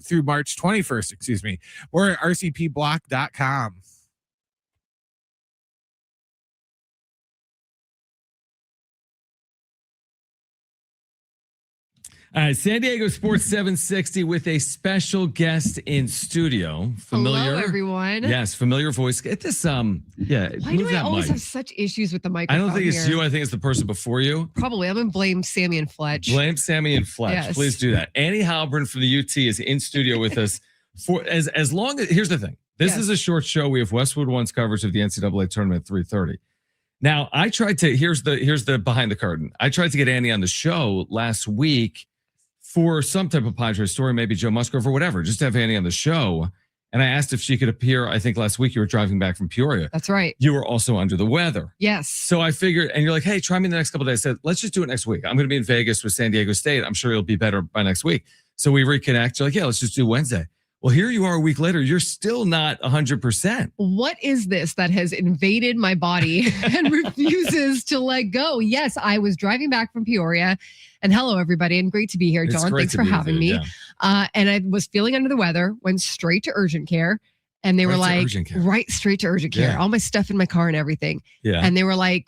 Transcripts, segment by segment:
through March 21st, excuse me, or at rcpblock.com. San Diego Sports 760 with a special guest in studio. Familiar, hello, everyone. Yes, familiar voice. Get this, Why do I always have such issues with the microphone? I don't think it's you. I think it's the person before you. Probably. I'm going to blame Sammy and Fletch. Blame Sammy and Fletch. Yes. Please do that. Annie Heilbrunn from the UT is in studio with us for as long as. Here's the thing. This is a short show. We have Westwood One's coverage of the NCAA tournament at 3:30. Now, I tried to. Here's the behind the curtain. I tried to get Annie on the show last week for some type of Padres story, maybe Joe Musgrove or whatever, just to have Annie on the show. And I asked if she could appear. I think last week you were driving back from Peoria. That's right. You were also under the weather. Yes. So I figured, and you're like, hey, try me the next couple of days. I said, let's just do it next week. I'm going to be in Vegas with San Diego State. I'm sure you'll be better by next week. So we reconnect. You're like, yeah, let's just do Wednesday. Well, here you are a week later. You're still not 100%. What is this that has invaded my body and refuses to let go? Yes, I was driving back from Peoria. And hello, everybody. And great to be here, John. Thanks for having me. Yeah. And I was feeling under the weather, went straight to urgent care. And they were like, right straight to urgent care. All my stuff in my car and everything. Yeah. And they were like,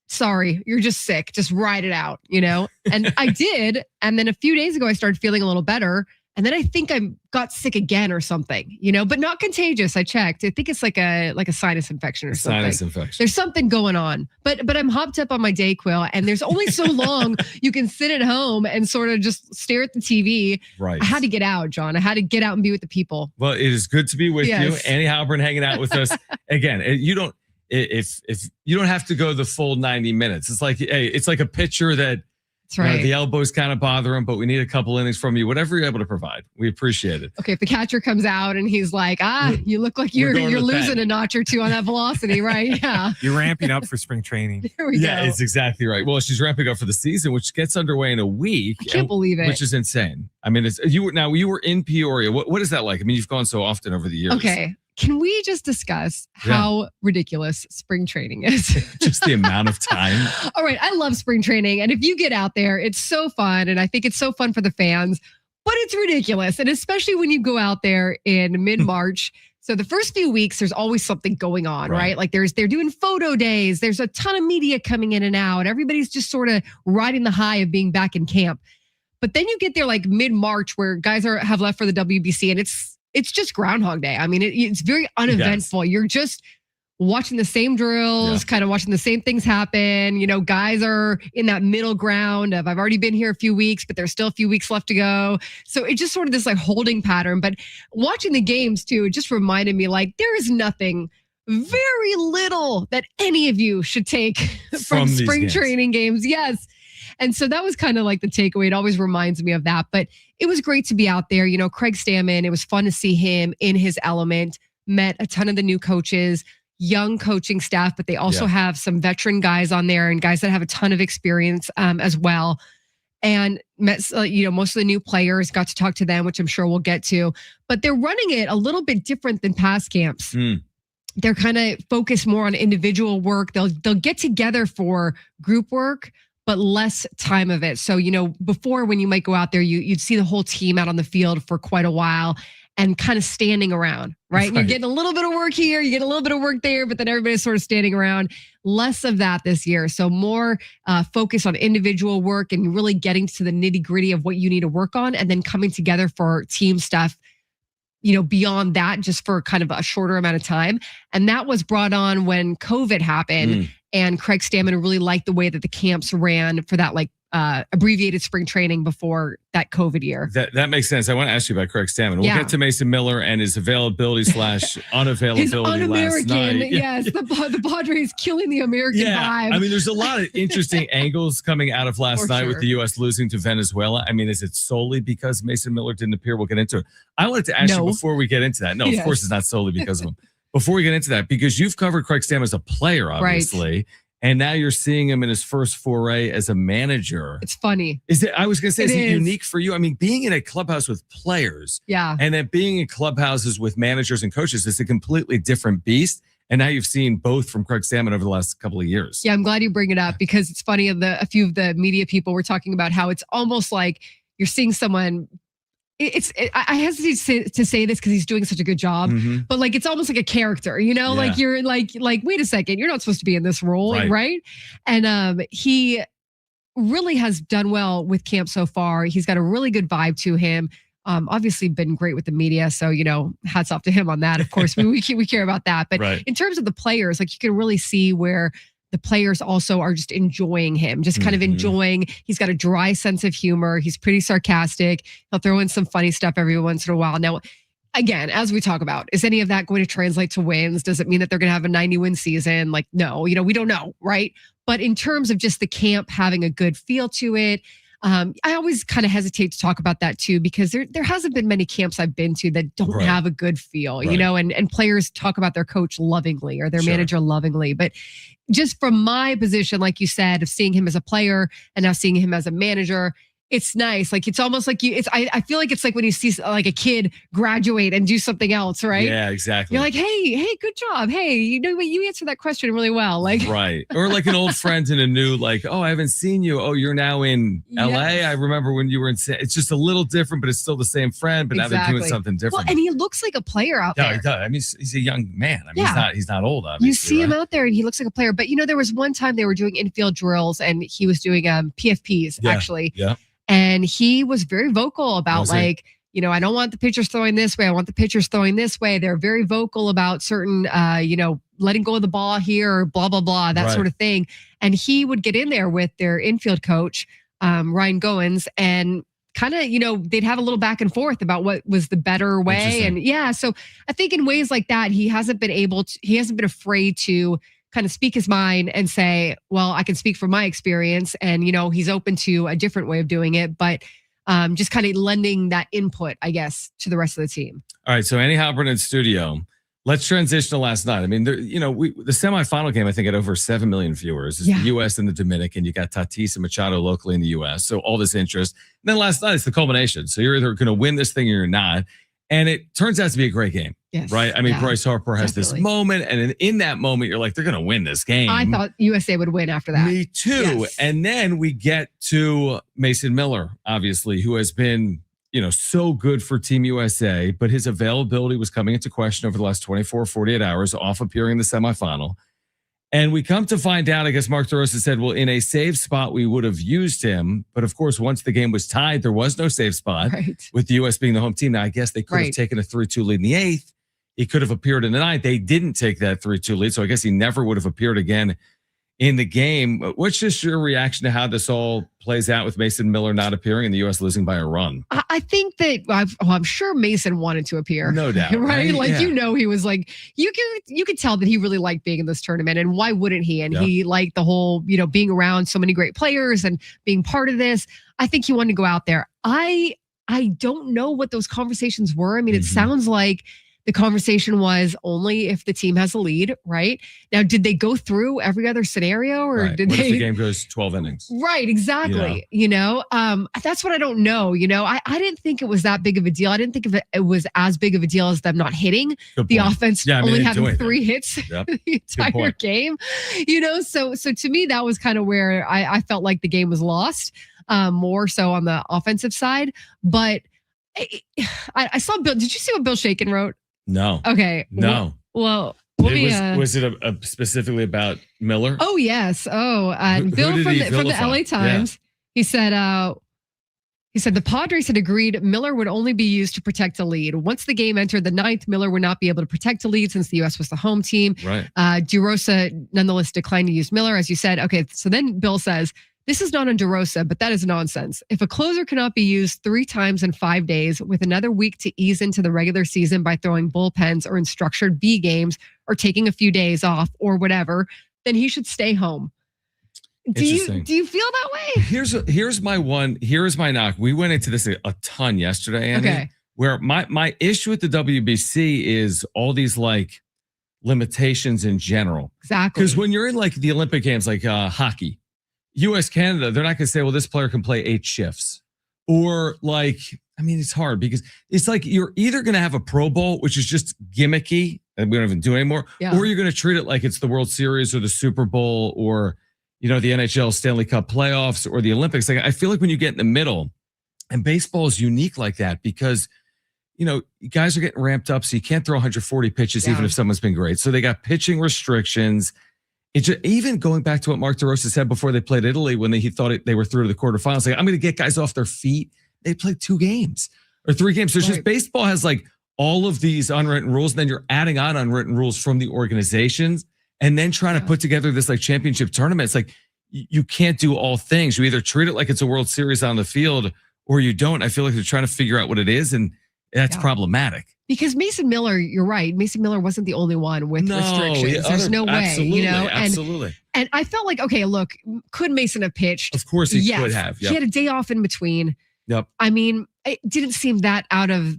sorry, you're just sick. Just ride it out, you know? And I did. And then a few days ago, I started feeling a little better. And then I think I got sick again or something, you know, but not contagious. I checked. I think it's like a sinus infection or something. Sinus infection. There's something going on. But I'm hopped up on my Dayquil, and there's only so long you can sit at home and sort of just stare at the TV. Right. I had to get out, John. I had to get out and be with the people. Well, it is good to be with you. Annie Heilbrunn hanging out with us. Again, you don't if you don't have to go the full 90 minutes. It's like, hey, it's like a pitcher that that's right. The elbows kind of bother him, but we need a couple innings from you. Whatever you're able to provide, we appreciate it. Okay, if the catcher comes out and he's like, you look like you're losing a notch or two on that velocity, right? Yeah. You're ramping up for spring training. There we go. Yeah, it's exactly right. Well, she's ramping up for the season, which gets underway in a week. I can't believe it. Which is insane. I mean, you were in Peoria. What is that like? I mean, you've gone so often over the years. Okay. Can we just discuss how ridiculous spring training is? Just the amount of time. All right. I love spring training. And if you get out there, it's so fun. And I think it's so fun for the fans, but it's ridiculous. And especially when you go out there in mid-March. So the first few weeks, there's always something going on, right? Like they're doing photo days. There's a ton of media coming in and out. Everybody's just sort of riding the high of being back in camp. But then you get there like mid-March where guys have left for the WBC, and it's just Groundhog Day. I mean, it's very uneventful. Yes. You're just watching the same drills, kind of watching the same things happen. You know, guys are in that middle ground of, I've already been here a few weeks, but there's still a few weeks left to go. So it's just sort of this like holding pattern. But watching the games too, it just reminded me like there is nothing, very little that any of you should take from spring training games. Yes. And so that was kind of like the takeaway. It always reminds me of that. But it was great to be out there. You know, Craig Stammen, it was fun to see him in his element, met a ton of the new coaches, young coaching staff, but they also have some veteran guys on there and guys that have a ton of experience as well. And met, most of the new players, got to talk to them, which I'm sure we'll get to. But they're running it a little bit different than past camps. They're kind of focused more on individual work. They'll get together for group work, but less time of it. So, you know, before when you might go out there, you'd see the whole team out on the field for quite a while and kind of standing around, right? And you're getting a little bit of work here, you get a little bit of work there, but then everybody's sort of standing around. Less of that this year. So more focus on individual work and really getting to the nitty gritty of what you need to work on and then coming together for team stuff, you know, beyond that, just for kind of a shorter amount of time. And that was brought on when COVID happened. And Craig Stammen really liked the way that the camps ran for that like abbreviated spring training before that COVID year. That makes sense. I want to ask you about Craig Stammen. We'll get to Mason Miller and his availability / unavailability His un-American, last night. Yes, the Padres killing the American vibe. I mean, there's a lot of interesting angles coming out of last night with the U.S. losing to Venezuela. I mean, is it solely because Mason Miller didn't appear? We'll get into it. I wanted to ask you before we get into that. No, of course it's not solely because of him. Before we get into that, because you've covered Craig Stammen as a player, obviously, and now you're seeing him in his first foray as a manager. It's funny. I was going to say, is it unique for you? I mean, being in a clubhouse with players, and then being in clubhouses with managers and coaches is a completely different beast. And now you've seen both from Craig Stammen over the last couple of years. Yeah, I'm glad you bring it up because it's funny. A few of the media people were talking about how it's almost like you're seeing someone I hesitate to say this because he's doing such a good job, but like, it's almost like a character, like you're like, wait a second, you're not supposed to be in this role. Right. And he really has done well with camp so far. He's got a really good vibe to him. Obviously been great with the media. So, hats off to him on that. Of course, we care about that. But in terms of the players, like, you can really see where the players also are just enjoying him, just kind of enjoying. He's got a dry sense of humor. He's pretty sarcastic. He'll throw in some funny stuff every once in a while. Now, again, as we talk about, is any of that going to translate to wins? Does it mean that they're going to have a 90-win season? Like, no, we don't know, right? But in terms of just the camp having a good feel to it, I always kind of hesitate to talk about that too, because there hasn't been many camps I've been to that don't have a good feel, and players talk about their coach lovingly or their manager lovingly. But just from my position, like you said, of seeing him as a player and now seeing him as a manager, it's nice. Like, it's almost like I feel like it's like when you see like a kid graduate and do something else, right? Yeah, exactly. You're like, hey, good job. Hey, you answered that question really well. Like, right. Or like an old friend in a new, like, oh, I haven't seen you. Oh, you're now in LA. I remember when you were in, it's just a little different, but it's still the same friend, but now they're doing something different. Well, and he looks like a player out there. He does. I mean, he's a young man. I mean, he's not old, obviously. You see him out there and he looks like a player. But there was one time they were doing infield drills and he was doing PFPs actually. Yeah. And he was very vocal about I don't want the pitchers throwing this way. I want the pitchers throwing this way. They're very vocal about certain, letting go of the ball here, blah, blah, blah, that sort of thing. And he would get in there with their infield coach, Ryan Goins, and kind of, they'd have a little back and forth about what was the better way. And so I think in ways like that, he hasn't been afraid to kind of speak his mind and say, well, I can speak from my experience, and, he's open to a different way of doing it, but just kind of lending that input, I guess, to the rest of the team. All right. So Annie Heilbrunn in studio. Let's transition to last night. I mean, the semifinal game, I think, had over 7 million viewers. It's the U.S. and the Dominican. You got Tatis and Machado locally in the U.S. So all this interest. And then last night, it's the culmination. So you're either going to win this thing or you're not. And it turns out to be a great game. Yes, right? I mean, Bryce Harper has this moment, and in that moment, you're like, they're going to win this game. I thought USA would win after that. Me too. Yes. And then we get to Mason Miller, obviously, who has been, so good for Team USA, but his availability was coming into question over the last 24, 48 hours, off appearing in the semifinal. And we come to find out, I guess Mark DeRosa said, well, in a save spot, we would have used him. But of course, once the game was tied, there was no save spot with the U.S. being the home team. Now, I guess they could have taken a 3-2 lead in the 8th. He could have appeared in the 9th. They didn't take that 3-2 lead. So I guess he never would have appeared again in the game. What's just your reaction to how this all plays out with Mason Miller not appearing and the U.S. losing by a run? I think that I'm sure Mason wanted to appear. No doubt. Right? Like, he was like, you could tell that he really liked being in this tournament, and why wouldn't he? And he liked the whole, being around so many great players and being part of this. I think he wanted to go out there. I don't know what those conversations were. I mean, it sounds like the conversation was only if the team has a lead, right? Now, did they go through every other scenario, or did what they? If the game goes 12 innings? Right, exactly. That's what I don't know. I didn't think it was that big of a deal. I didn't think it was as big of a deal as them not hitting the offense, only having 3 hits the entire game. So to me, that was kind of where I felt like the game was lost, more so on the offensive side. But I saw Bill. Did you see what Bill Shaken wrote? No. Okay. No. Well, was it specifically about Miller? Oh, yes. Oh, Bill from the LA Times. He said the Padres had agreed Miller would only be used to protect a lead. Once the game entered the 9th, Miller would not be able to protect a lead since the U.S. was the home team. Right. DeRosa nonetheless declined to use Miller, as you said. Okay. So then Bill says, this is not on DeRosa, but that is nonsense. If a closer cannot be used 3 times in 5 days with another week to ease into the regular season by throwing bullpens or in structured B games or taking a few days off or whatever, then he should stay home. Do you feel that way? Here's my knock. We went into this a ton yesterday, Andy, okay. Where my issue with the WBC is all these like limitations in general. Exactly. Because when you're in like the Olympic Games, like hockey, U.S. Canada, they're not going to say, well, this player can play 8 shifts. Or like, I mean, it's hard because it's like you're either going to have a Pro Bowl, which is just gimmicky and we don't even do it anymore, or you're going to treat it like it's the World Series or the Super Bowl or, the NHL Stanley Cup playoffs or the Olympics. Like, I feel like when you get in the middle, And baseball is unique like that because, guys are getting ramped up, so you can't throw 140 pitches even if someone's been great. So they got pitching restrictions. Even going back to what Mark DeRosa said before they played Italy when he thought they were through to the quarterfinals, like, I'm going to get guys off their feet. They played 2 games or 3 games. So it's just baseball has like all of these unwritten rules, and then you're adding on unwritten rules from the organizations and then trying to put together this like championship tournament. It's like you can't do all things. You either treat it like it's a World Series on the field or you don't. I feel like they're trying to figure out what it is, and that's problematic. Because Mason Miller, you're right. Mason Miller wasn't the only one with restrictions. There's no way, Absolutely. And I felt like, okay, look, could Mason have pitched? Of course he could have. He had a day off in between. Yep. I mean, it didn't seem that out of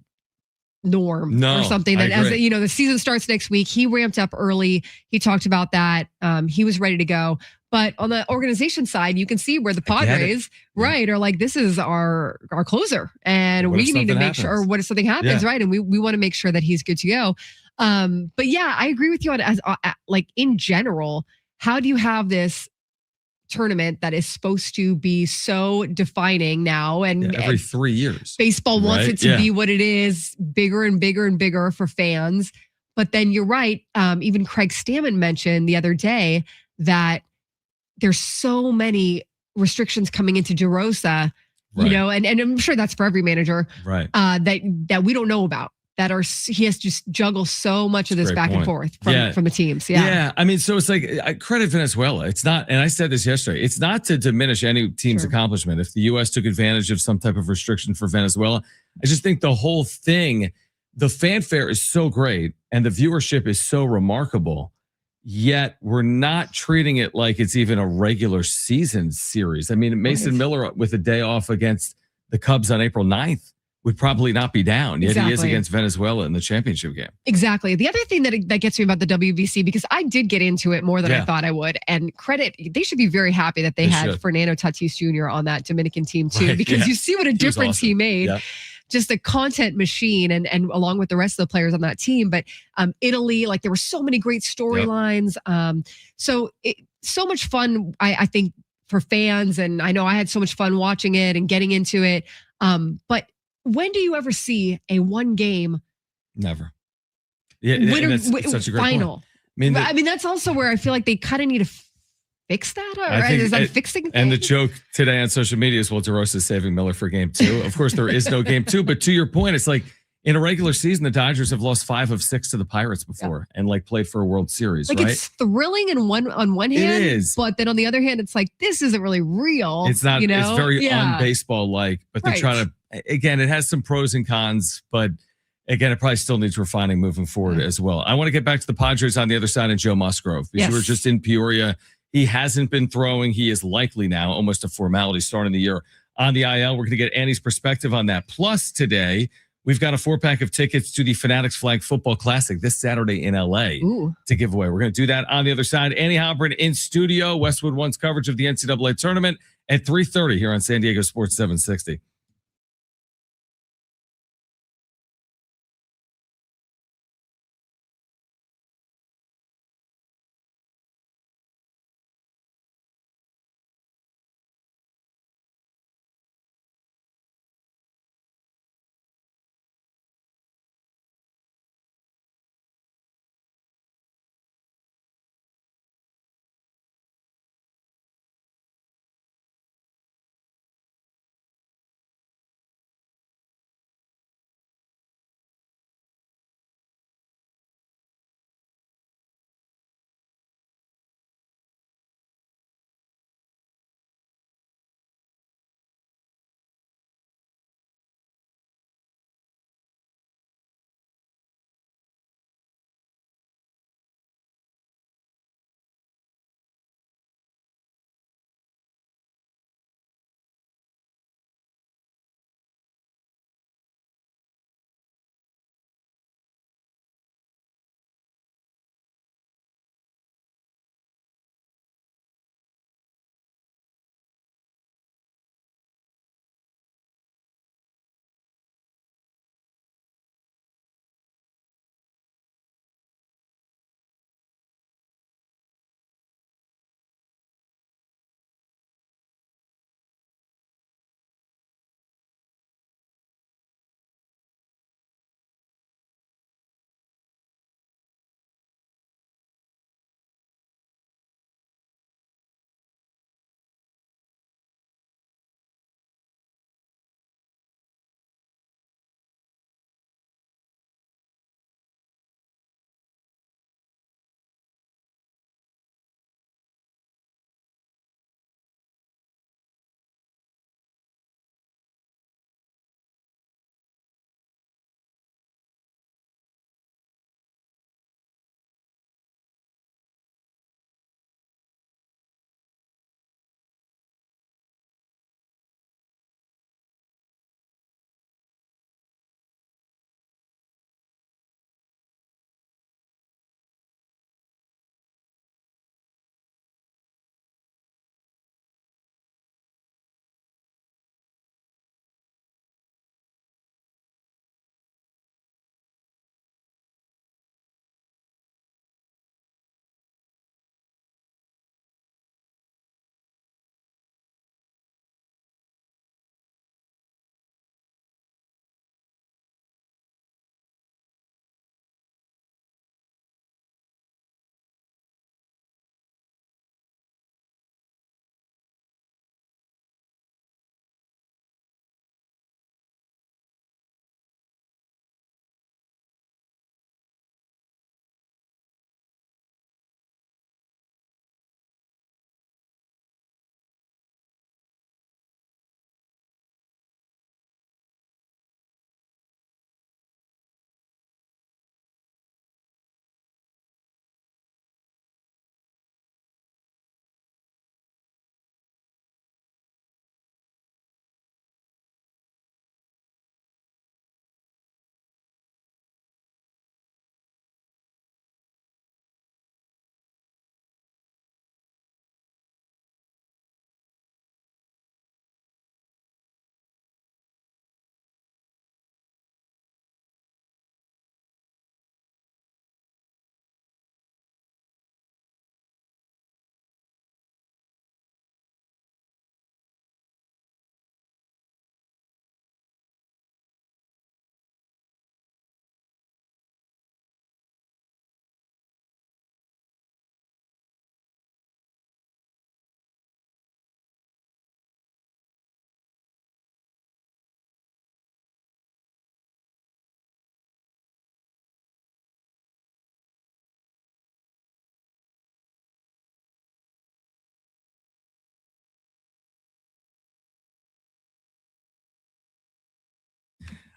norm or something. That as the season starts next week, he ramped up early. He talked about that. He was ready to go. But on the organization side, you can see where the Padres, are like, this is our closer, and we need to make sure. Or what if something happens, right? And we want to make sure that he's good to go. But yeah, I agree with you on like in general. How do you have this tournament that is supposed to be so defining now? And every 3 years, baseball wants it to be what it is, bigger and bigger and bigger for fans. But then you're right. Even Craig Stammen mentioned the other day that there's so many restrictions coming into DeRosa, and I'm sure that's for every manager, that we don't know about. He has to just juggle so much of this back and forth from the teams. Yeah. I mean, so it's like, I credit Venezuela. It's not, and I said this yesterday, it's not to diminish any team's accomplishment. If the U.S. took advantage of some type of restriction for Venezuela, I just think the whole thing, the fanfare is so great and the viewership is so remarkable. Yet we're not treating it like it's even a regular season series. I mean, Mason Miller with a day off against the Cubs on April 9th would probably not be down. Yet he is against Venezuela in the championship game. Exactly. The other thing that gets me about the WBC, because I did get into it more than I thought I would, and they should be very happy that they had Fernando Tatis Jr. on that Dominican team too, because you see what a difference he made. Yeah. Just a content machine, and along with the rest of the players on that team. But Italy, like there were so many great storylines. So much fun, I think, for fans. And I know I had so much fun watching it and getting into it. But when do you ever see a one game? Never. Yeah, winner, that's such a great final. Point. I mean, that's also where I feel like they kind of need to fix that, or is that a fixing thing? And the joke today on social media is, well, DeRosa is saving Miller for game 2. Of course, there is no game 2, but to your point, it's like in a regular season, the Dodgers have lost 5 of 6 to the Pirates before and like played for a World Series, like, right? It's thrilling on one hand, it is. But then on the other hand, it's like, this isn't really real. It's not, it's very unbaseball like, but they try to, again, it has some pros and cons, but again, it probably still needs refining moving forward as well. I want to get back to the Padres on the other side and Joe Musgrove, because we were just in Peoria. He hasn't been throwing. He is likely now, almost a formality, starting the year on the IL. We're going to get Annie's perspective on that. Plus, today, we've got a 4-pack of tickets to the Fanatics Flag Football Classic this Saturday in LA to give away. We're going to do that on the other side. Annie Heilbrunn in studio. Westwood One's coverage of the NCAA tournament at 3:30 here on San Diego Sports 760.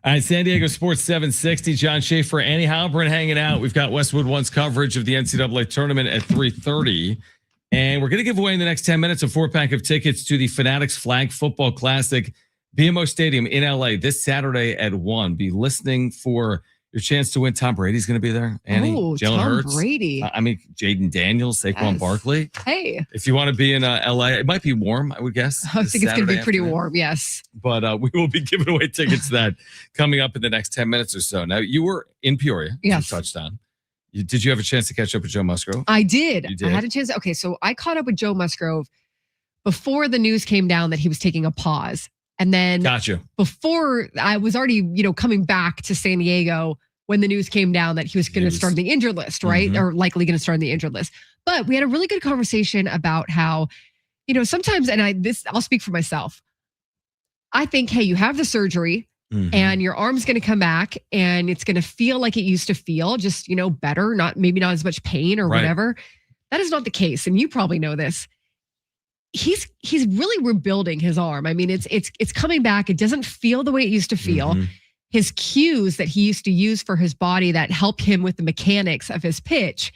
All right, San Diego Sports 760. John Schaefer, Annie Heilbrunn hanging out. We've got Westwood One's coverage of the NCAA tournament at 3:30. And we're going to give away in the next 10 minutes a 4-pack of tickets to the Fanatics Flag Football Classic, BMO Stadium in LA this Saturday at 1. Be listening for your chance to win. Tom Brady's going to be there. Annie, Jalen Hurts. Brady. Jaden Daniels, Saquon Barkley. Hey. If you want to be in LA, it might be warm, I would guess. I think it's going to be pretty warm, yes. But we will be giving away tickets to that coming up in the next 10 minutes or so. Now, you were in Peoria. Yes. Touchdown. Did you have a chance to catch up with Joe Musgrove? I did. You did? I had a chance. Okay, so I caught up with Joe Musgrove before the news came down that he was taking a pause. And then before I was already, coming back to San Diego when the news came down that he was going to start on the injured list, right? Mm-hmm. Or likely going to start on the injured list. But we had a really good conversation about how, sometimes, and I'll speak for myself. I think, hey, you have the surgery and your arm's going to come back and it's going to feel like it used to feel, just, better, maybe not as much pain or whatever. That is not the case. And you probably know this. He's really rebuilding his arm. I mean, it's coming back. It doesn't feel the way it used to feel. Mm-hmm. His cues that he used to use for his body that help him with the mechanics of his pitch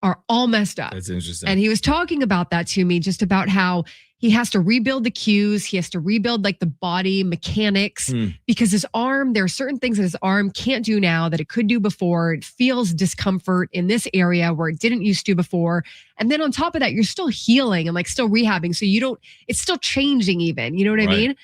are all messed up. That's interesting. And he was talking about that to me, just about how he has to rebuild the cues. He has to rebuild like the body mechanics because his arm, there are certain things that his arm can't do now that it could do before. It feels discomfort in this area where it didn't used to before. And then on top of that, you're still healing and like still rehabbing. So it's still changing even, you know what I mean?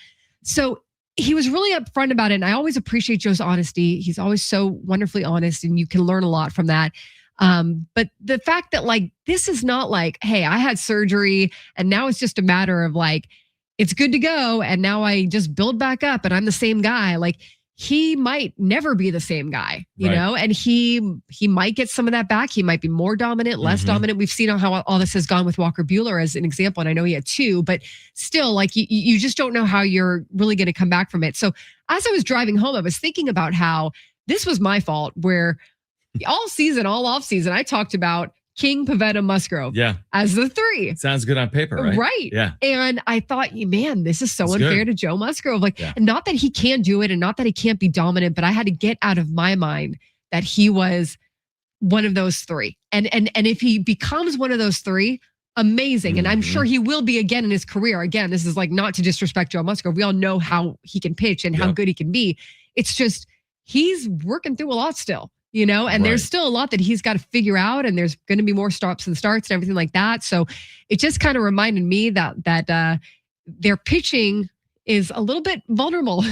So he was really upfront about it. And I always appreciate Joe's honesty. He's always so wonderfully honest and you can learn a lot from that. But the fact that like, this is not like, hey, I had surgery and now it's just a matter of like, it's good to go. And now I just build back up and I'm the same guy. Like he might never be the same guy, you know, and he might get some of that back. He might be more dominant, less dominant. We've seen how all this has gone with Walker Buehler as an example. And I know he had 2, but still like you just don't know how you're really going to come back from it. So as I was driving home, I was thinking about how this was my fault where all off season, I talked about King, Pavetta, Musgrove as the 3. Sounds good on paper, right? Right. Yeah. And I thought, man, this is so unfair to Joe Musgrove. Like, not that he can't do it and not that he can't be dominant, but I had to get out of my mind that he was one of those 3. And if he becomes one of those 3, amazing. And I'm sure he will be again in his career. Again, this is like not to disrespect Joe Musgrove. We all know how he can pitch and how good he can be. It's just, he's working through a lot still. And there's still a lot that he's got to figure out, and there's going to be more stops and starts and everything like that. So it just kind of reminded me that their pitching is a little bit vulnerable.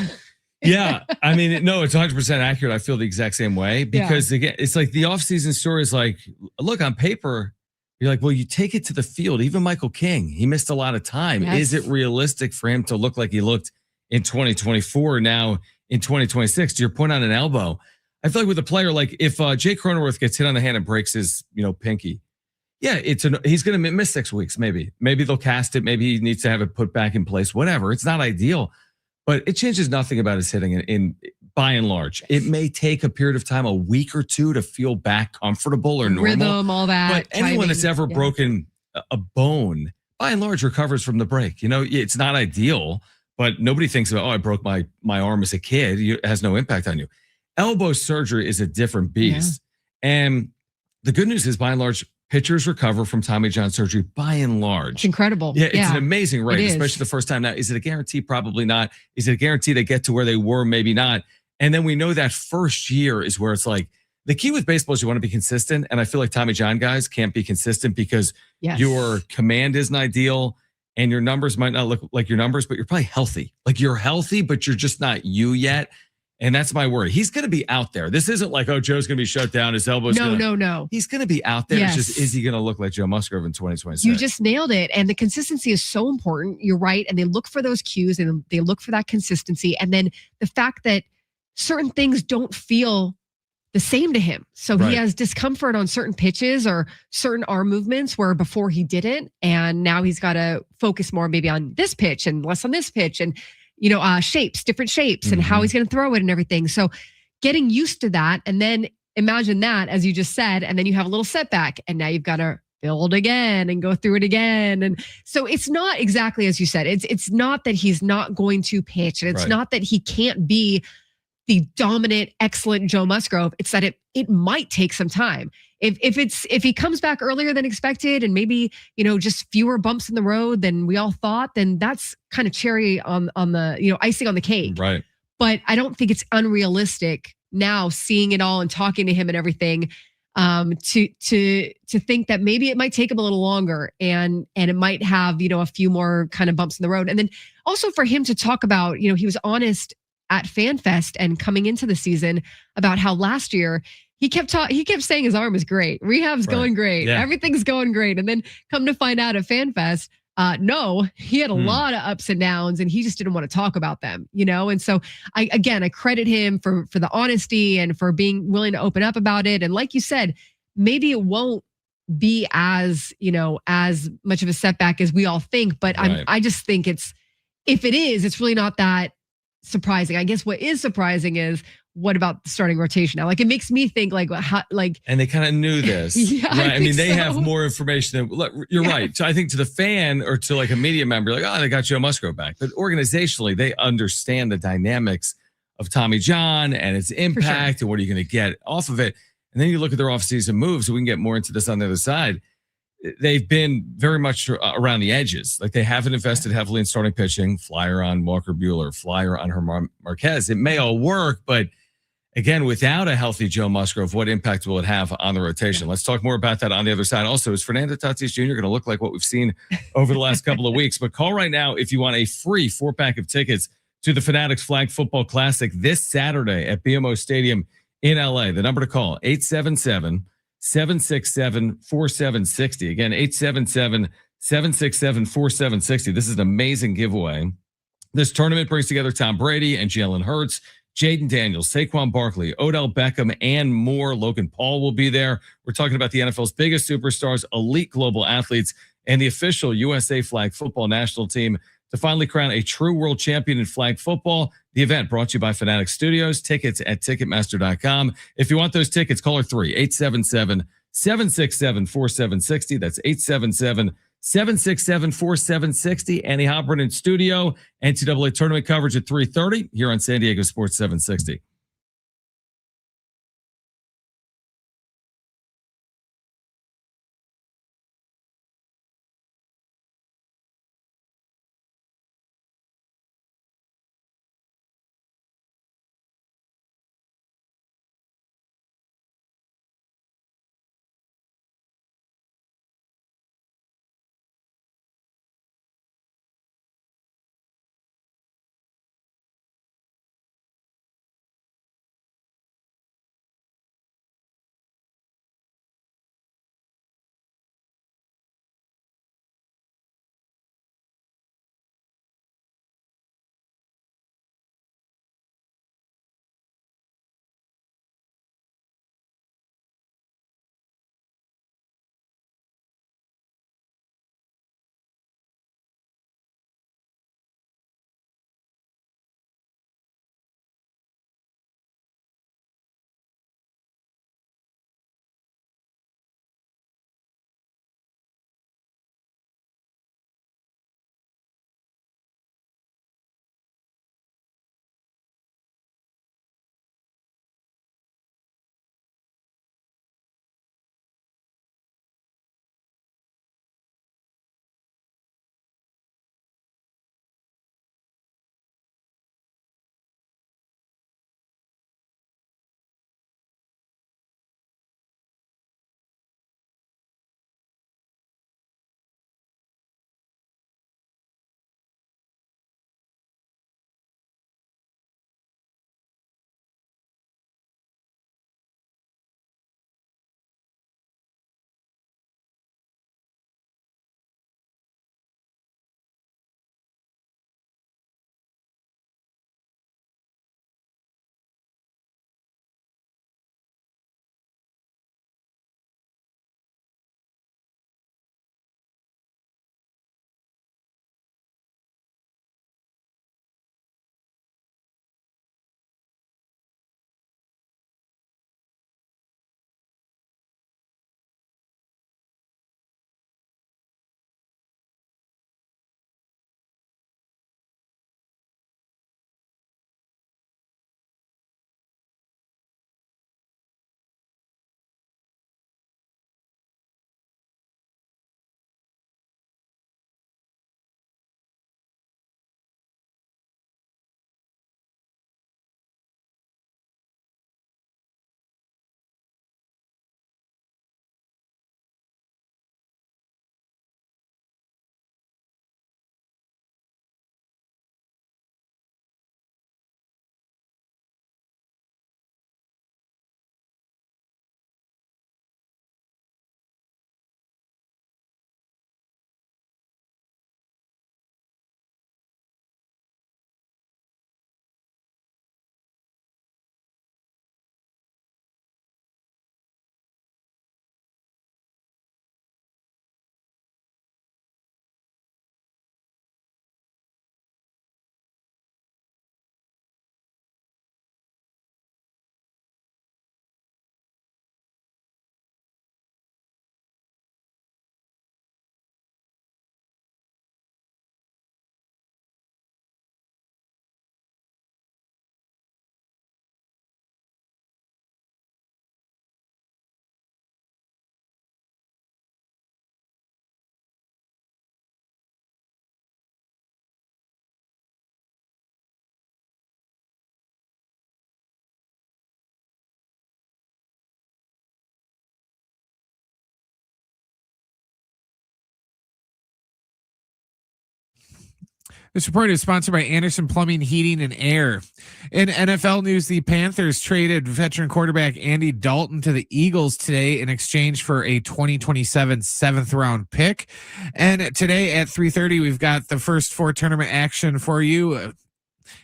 Yeah. I mean, no, it's 100% accurate. I feel the exact same way because again, it's like the offseason story is like, look, on paper, you're like, well, you take it to the field. Even Michael King, he missed a lot of time. Yes. Is it realistic for him to look like he looked in 2024 now in 2026? To your point on an elbow, I feel like with a player, like if Jay Cronenworth gets hit on the hand and breaks his, pinky, he's going to miss 6 weeks. Maybe they'll cast it. Maybe he needs to have it put back in place. Whatever. It's not ideal, but it changes nothing about his hitting. In by and large, it may take a period of time, a week or 2, to feel back comfortable or normal. Rhythm, all that. But anyone that's ever broken a bone, by and large, recovers from the break. It's not ideal, but nobody thinks about, I broke my arm as a kid. It has no impact on you. Elbow surgery is a different beast. Yeah. And the good news is, by and large, pitchers recover from Tommy John surgery by and large. It's incredible. Yeah, it's an amazing rate, especially the first time. Now, is it a guarantee? Probably not. Is it a guarantee they get to where they were? Maybe not. And then we know that first year is where it's like, the key with baseball is you want to be consistent. And I feel like Tommy John guys can't be consistent because your command isn't ideal and your numbers might not look like your numbers, but you're probably healthy. Like you're healthy, but you're just not you yet. And that's my worry. He's going to be out there. This isn't like, Joe's going to be shut down. His elbow's No. He's going to be out there. It's just, is he going to look like Joe Musgrove in 2026? You just nailed it. And the consistency is so important. You're right. And they look for those cues and they look for that consistency. And then the fact that certain things don't feel the same to him. So he has discomfort on certain pitches or certain arm movements where before he didn't. And now he's got to focus more maybe on this pitch and less on this pitch. And different shapes and how he's going to throw it and everything. So getting used to that. And then imagine that, as you just said, and then you have a little setback and now you've got to build again and go through it again. And so it's not exactly as you said. It's not that he's not going to pitch and it's not that he can't be the dominant, excellent Joe Musgrove. It's that it might take some time. If he comes back earlier than expected and maybe, just fewer bumps in the road than we all thought, then that's kind of cherry on the, icing on the cake. Right. But I don't think it's unrealistic now, seeing it all and talking to him and everything, to think that maybe it might take him a little longer and it might have, a few more kind of bumps in the road. And then also for him to talk about, he was honest at FanFest and coming into the season about how last year he kept saying his arm is great. Rehab's going great. Yeah. Everything's going great. And then come to find out at FanFest, no, he had a lot of ups and downs and he just didn't want to talk about them, And so I credit him for the honesty and for being willing to open up about it. And like you said, maybe it won't be as much of a setback as we all think, but I just think if it is, it's really not that surprising. I guess what is surprising is, what about the starting rotation now? Like, it makes me think and they kind of knew this. Yeah, right? I mean, they so. have more information than, look, you're right. So I think to the fan or to like a media member, like, oh, they got Joe Musgrove back. But organizationally, they understand the dynamics of Tommy John and its impact and what are you going to get off of it. And then you look at their offseason moves, so we can get more into this on the other side. They've been very much around the edges. Like, they haven't invested heavily in starting pitching, flyer on Walker Buehler, flyer on Herman Marquez. It may all work, but again, without a healthy Joe Musgrove, what impact will it have on the rotation? Let's talk more about that on the other side. Also, is Fernando Tatis Jr. going to look like what we've seen over the last couple of weeks? But call right now if you want a free 4-pack of tickets to the Fanatics Flag Football Classic this Saturday at BMO Stadium in LA. The number to call, 877-767-4760. Again, 877-767-4760. This is an amazing giveaway. This tournament brings together Tom Brady and Jalen Hurts, Jaden Daniels, Saquon Barkley, Odell Beckham, and more. Logan Paul will be there. We're talking about the NFL's biggest superstars, elite global athletes, and the official USA Flag Football national team to finally crown a true world champion in flag football. The event brought to you by Fanatic Studios. Tickets at Ticketmaster.com. If you want those tickets, call her 877-767-4760. That's 877-767-4760. Annie Heilbrunn in studio. NCAA tournament coverage at 3:30 here on San Diego Sports 760. This report is sponsored by Anderson Plumbing, Heating, and Air. In NFL news, the Panthers traded veteran quarterback Andy Dalton to the Eagles today in exchange for a 2027 7th-round pick. And today at 3:30, we've got the first 4 tournament action for you.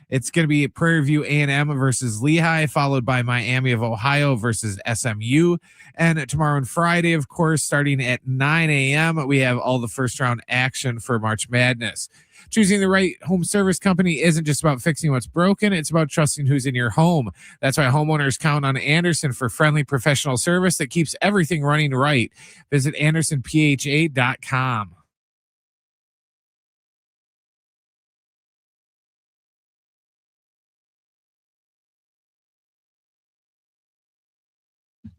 It's going to be Prairie View A&M versus Lehigh, followed by Miami of Ohio versus SMU. And tomorrow and Friday, of course, starting at 9 a.m., we have all the first-round action for March Madness. Choosing the right home service company isn't just about fixing what's broken. It's about trusting who's in your home. That's why homeowners count on Anderson for friendly professional service that keeps everything running right. Visit AndersonPHA.com.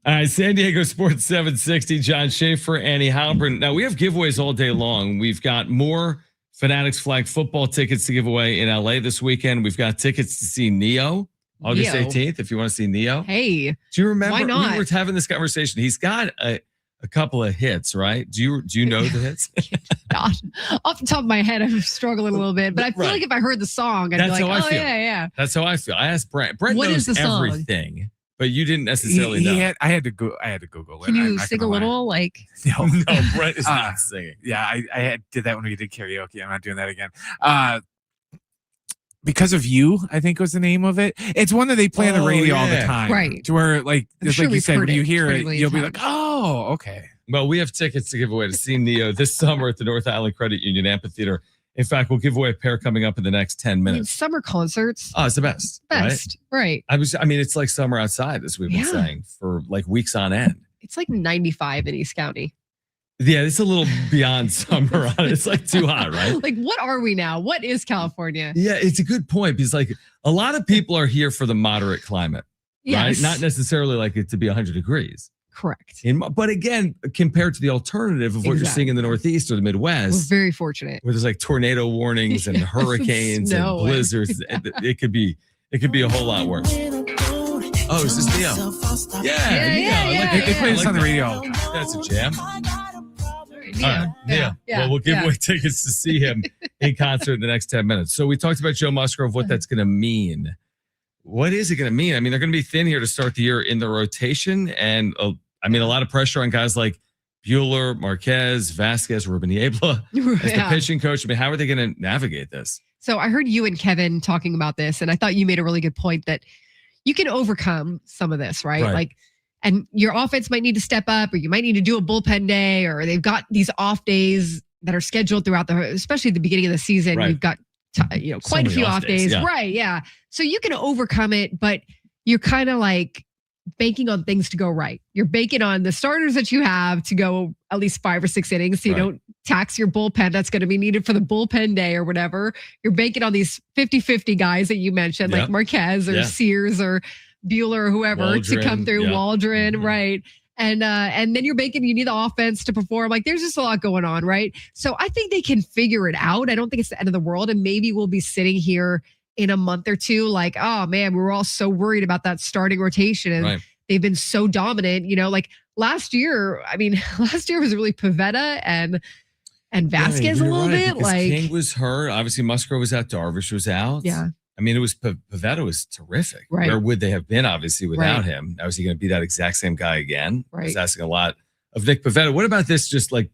All right, San Diego Sports 760, John Schaefer, Annie Heilbrunn. Now, we have giveaways all day long. We've got more Fanatics flag football tickets to give away in LA this weekend. We've got tickets to see Neo August 18th, if you want to see Neo. Hey, do you remember? Why not? We were having this conversation. He's got a couple of hits, right? Do you know the hits? God, off the top of my head, I'm struggling a a little bit, but I feel like if I heard the song, I'd be like, oh, yeah. That's how I feel. I asked Brent. Brent what knows is the song? Everything. But you didn't necessarily know. I had to Google it. Can you sing a little? Like no, Brent is not singing. Yeah, I did that when we did karaoke. I'm not doing that again. Because of You, I think was the name of it. It's one that they play on the radio all the time, right? To where, like, just like you said, when you hear it, you'll be times. like, oh, okay. Well, we have tickets to give away to see Neo this summer at the North Island Credit Union Amphitheater. In fact, we'll give away a pair coming up in the next 10 minutes. Summer concerts. Oh, it's the best. Right? I mean, it's like summer outside, as we've been saying, for like weeks on end. It's like 95 in East County. Yeah, it's a little beyond summer on it. It's like too hot, right? Like, what are we now? What is California? Yeah, it's a good point because like a lot of people are here for the moderate climate, right? Not necessarily like it to be 100 degrees. Correct. But again, compared to the alternative of what you're seeing in the Northeast or the Midwest, we're very fortunate. Where there's like tornado warnings and hurricanes and blizzards. It could be a whole lot worse. Oh, is this Neo? Yeah. They play this on the radio. That's a jam. Neo. All right, Neo. Well, we'll give away tickets to see him in concert in the next 10 minutes. So we talked about Joe Musgrove, what that's going to mean. What is it going to mean? I mean, they're going to be thin here to start the year in the rotation. And a lot of pressure on guys like Buehler, Marquez, Vasquez, Ruben Niebla as the pitching coach. I mean, how are they going to navigate this? So I heard you and Kevin talking about this, and I thought you made a really good point that you can overcome some of this, right? Like, and your offense might need to step up, or you might need to do a bullpen day, or they've got these off days that are scheduled throughout especially at the beginning of the season. You've got quite a few off days. Right. Yeah. So you can overcome it, but you're kind of like banking on things to go right. You're banking on the starters that you have to go at least 5 or 6 innings. So you don't tax your bullpen that's going to be needed for the bullpen day or whatever. You're banking on these 50-50 guys that you mentioned, like Marquez or Sears or Buehler or whoever to come through. Waldron. Right. And then you're banking, you need the offense to perform. Like, there's just a lot going on, right? So I think they can figure it out. I don't think it's the end of the world. And maybe we'll be sitting here in a month or two like, oh man, we were all so worried about that starting rotation. And they've been so dominant, like last year. I mean, last year was really Pivetta and Vasquez a little bit. Like, King was hurt. Obviously, Musgrove was out. Darvish was out. Yeah. I mean, it was Pivetta was terrific. Right. Where would they have been, obviously, without him? Now, is he going to be that exact same guy again? I was asking a lot of Nick Pivetta. What about this? Just like,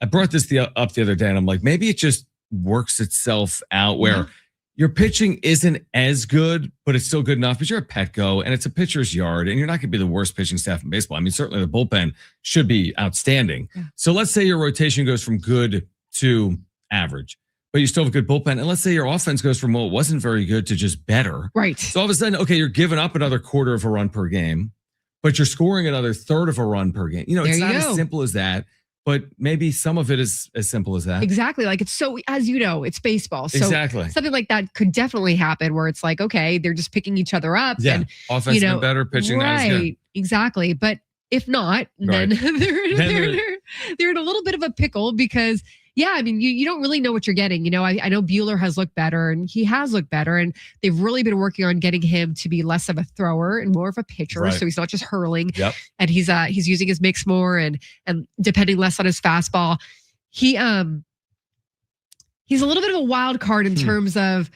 I brought this up the other day, and I'm like, maybe it just works itself out where your pitching isn't as good, but it's still good enough. But you're a Petco, and it's a pitcher's yard, and you're not going to be the worst pitching staff in baseball. I mean, certainly the bullpen should be outstanding. Yeah. So let's say your rotation goes from good to average, but you still have a good bullpen. And let's say your offense goes from, well, it wasn't very good to just better. Right. So all of a sudden, okay, you're giving up another quarter of a run per game, but you're scoring another third of a run per game. It's not as simple as that, but maybe some of it is as simple as that. Exactly. Like, it's so, as you know, it's baseball. So exactly. Something like that could definitely happen where it's like, okay, they're just picking each other up. Yeah. And, offense been better, pitching not as good. Exactly. But if not, then they're in a little bit of a pickle because, I mean, you don't really know what you're getting. I know Buehler has looked better, and he has looked better, and they've really been working on getting him to be less of a thrower and more of a pitcher. So he's not just hurling. Yep. And he's using his mix more and depending less on his fastball. He's He's a little bit of a wild card in terms of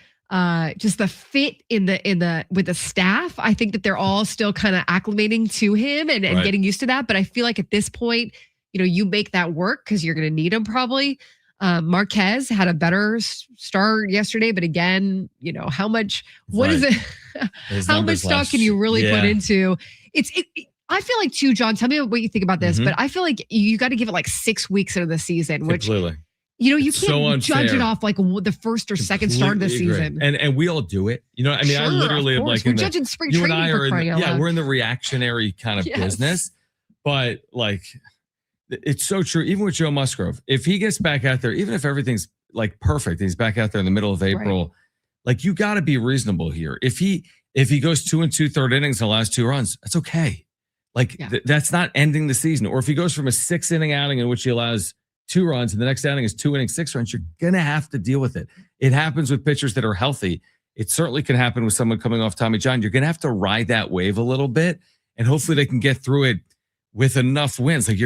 just the fit with the staff. I think that they're all still kind of acclimating to him and getting used to that. But I feel like at this point, you make that work because you're going to need him probably. Marquez had a better start yesterday, but again, how much? What is it? How much stock can you really put into? I feel like too, John. Tell me what you think about this, but I feel like you got to give it like 6 weeks into the season, which you can't judge it off like the first or second start of the season. And we all do it. I mean, I literally am like we're judging spring training for crying out loud. We're in the reactionary kind of business, but like. It's so true. Even with Joe Musgrove, if he gets back out there, even if everything's like perfect, he's back out there in the middle of April. Like you got to be reasonable here. If he goes 2 2/3 innings in the last 2 runs, that's okay. Like that's not ending the season. Or if he goes from a 6-inning outing in which he allows 2 runs and the next outing is 2 innings, 6 runs, you're gonna have to deal with it. It happens with pitchers that are healthy. It certainly can happen with someone coming off Tommy John. You're gonna have to ride that wave a little bit, and hopefully they can get through it with enough wins. Like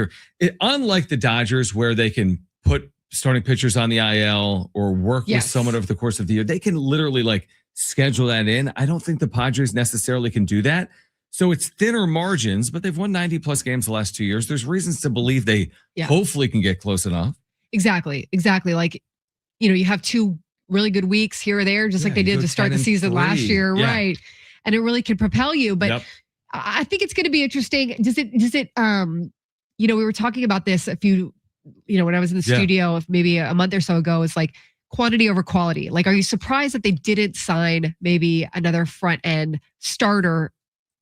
unlike the Dodgers where they can put starting pitchers on the IL or work with someone over the course of the year, they can literally like schedule that in. I don't think the Padres necessarily can do that. So it's thinner margins, but they've won 90 plus games the last 2 years. There's reasons to believe they hopefully can get close enough. Exactly. Like, you have 2 really good weeks here or there, just like they did to start the season last year. Yeah. Right. And it really could propel you, but I think it's going to be interesting. Does it, we were talking about this a few, when I was in the studio maybe a month or so ago, it's like quantity over quality. Like, are you surprised that they didn't sign maybe another front end starter,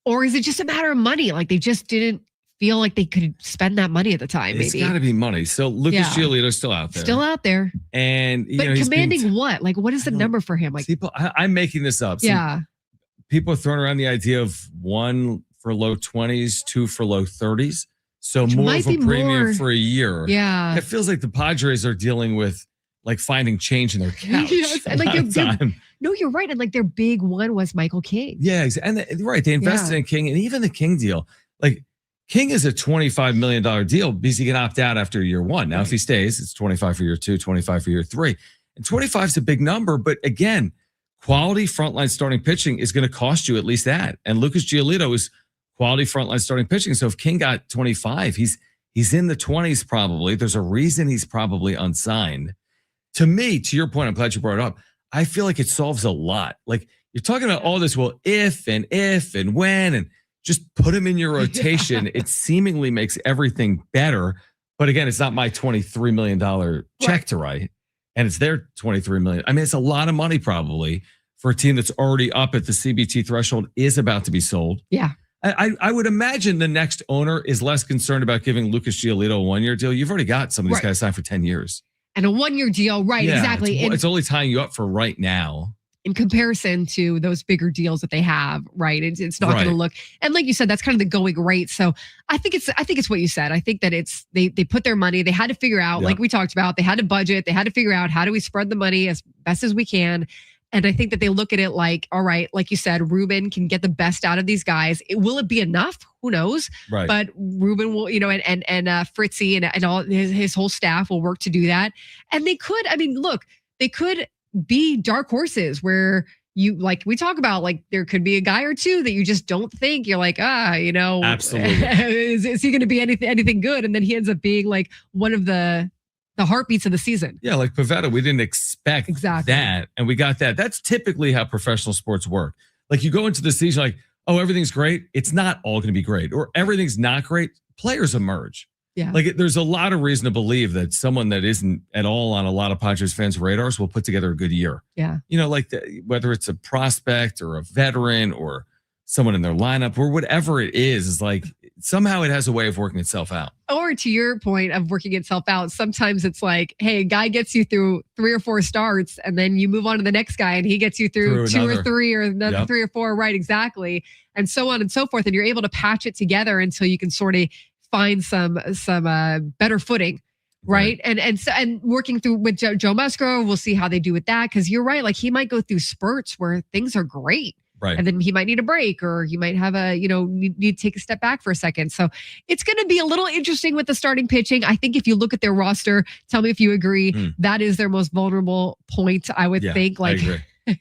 or is it just a matter of money? Like they just didn't feel like they could spend that money at the time. It's got to be money. So Lucas Giolito's still out there. Still out there. And, but commanding what? Like, what is the number for him? Like people, I'm making this up. People are throwing around the idea of 1 for low 20s, 2 for low 30s. So more of a premium for a year. Yeah. It feels like the Padres are dealing with like finding change in their couch. And like no, you're right. And like their big one was Michael King. Yeah, exactly. And they invested in King, and even the King deal. Like King is a $25 million deal because he can opt out after year 1. Now, if he stays, it's 25 for year 2, 25 for year 3. And 25 is a big number, but again, quality frontline starting pitching is going to cost you at least that. And Lucas Giolito is quality frontline starting pitching. So if King got 25, he's in the 20s probably. There's a reason he's probably unsigned. To me, to your point, I'm glad you brought it up. I feel like it solves a lot. Like you're talking about all this, well, if and when, and just put him in your rotation. It seemingly makes everything better. But again, it's not my $23 million check to write. And it's their $23 million. I mean, it's a lot of money probably for a team that's already up at the CBT threshold, is about to be sold. Yeah. I would imagine the next owner is less concerned about giving Lucas Giolito a 1-year deal. You've already got some of these guys signed for 10 years. And a 1-year deal, right, exactly. It's only tying you up for right now. In comparison to those bigger deals that they have, right? It's not going to look, and like you said, that's kind of the going rate. So I think it's what you said. I think that it's they put their money. They had to figure out, like we talked about, they had to budget. They had to figure out how do we spread the money as best as we can. And I think that they look at it like, all right, like you said, Ruben can get the best out of these guys. Will it be enough? Who knows? Right. But Ruben will, and Fritzy and all his whole staff will work to do that. And they could, they could be dark horses where you, like we talk about, like there could be a guy or two that you just don't think, you're like, absolutely. is he going to be anything good? And then he ends up being like one of the heartbeats of the season. Yeah, like Pavetta, we didn't expect that, and we got that. That's typically how professional sports work. Like you go into the season like, oh, everything's great. It's not all going to be great, or everything's not great. Players emerge. Yeah. Like there's a lot of reason to believe that someone that isn't at all on a lot of Padres fans' radars will put together a good year. Yeah. Whether it's a prospect or a veteran or someone in their lineup or whatever it is like somehow it has a way of working itself out. Or to your point of working itself out, sometimes it's like, hey, a guy gets you through 3 or 4 starts and then you move on to the next guy and he gets you through 2 or 3 or another 3 or 4. Right. Exactly. And so on and so forth. And you're able to patch it together until you can sort of find some better footing. Right. And working through with Joe Musgrove, we'll see how they do with that. Cause you're right. Like he might go through spurts where things are great. Right. And then he might need a break, or he might have need to take a step back for a second. So it's going to be a little interesting with the starting pitching. I think if you look at their roster, tell me if you agree, that is their most vulnerable point, I would think. I agree.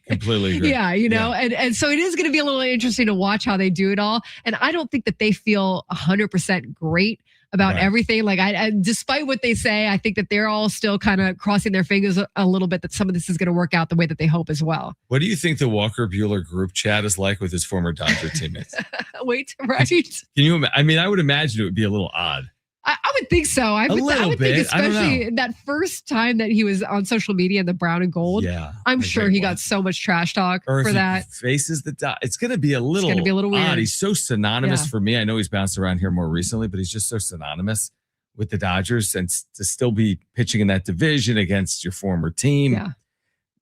Completely agree. Yeah, and so it is going to be a little interesting to watch how they do it all. And I don't think that they feel 100% great about everything. Like, I despite what they say, I think that they're all still kind of crossing their fingers a little bit that some of this is going to work out the way that they hope as well. What do you think the Walker Buehler group chat is like with his former Dodger teammates? Wait, right? Can you? I mean, I would imagine it would be a little odd. I would think so. I would think especially that first time that he was on social media in the brown and gold. Yeah, I'm sure he got so much trash talk for that. Faces it's going to be a little weird. Odd. He's so synonymous for me. I know he's bounced around here more recently, but he's just so synonymous with the Dodgers, and to still be pitching in that division against your former team. Yeah.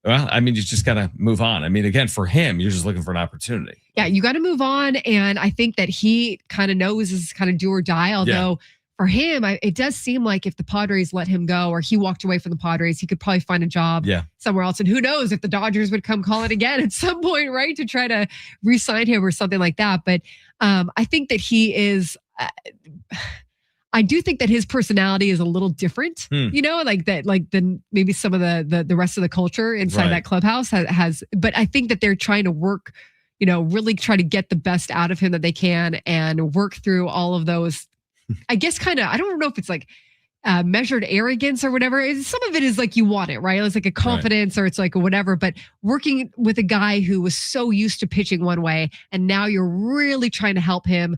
Well, I mean, you just got to move on. I mean, again, for him, you're just looking for an opportunity. Yeah, you got to move on, and I think that he kind of knows this is kind of do or die, although. Yeah. For him, it does seem like if the Padres let him go, or he walked away from the Padres, he could probably find a job somewhere else. And who knows if the Dodgers would come calling again at some point, right, to try to re-sign him or something like that. But I think that he is. I do think that his personality is a little different, than maybe some of the rest of the culture inside that clubhouse has. But I think that they're trying to work, really try to get the best out of him that they can and work through all of those. I guess kind of, I don't know if it's like measured arrogance or whatever. Some of it is like you want it, right? It's like a confidence or it's like whatever. But working with a guy who was so used to pitching one way, and now you're really trying to help him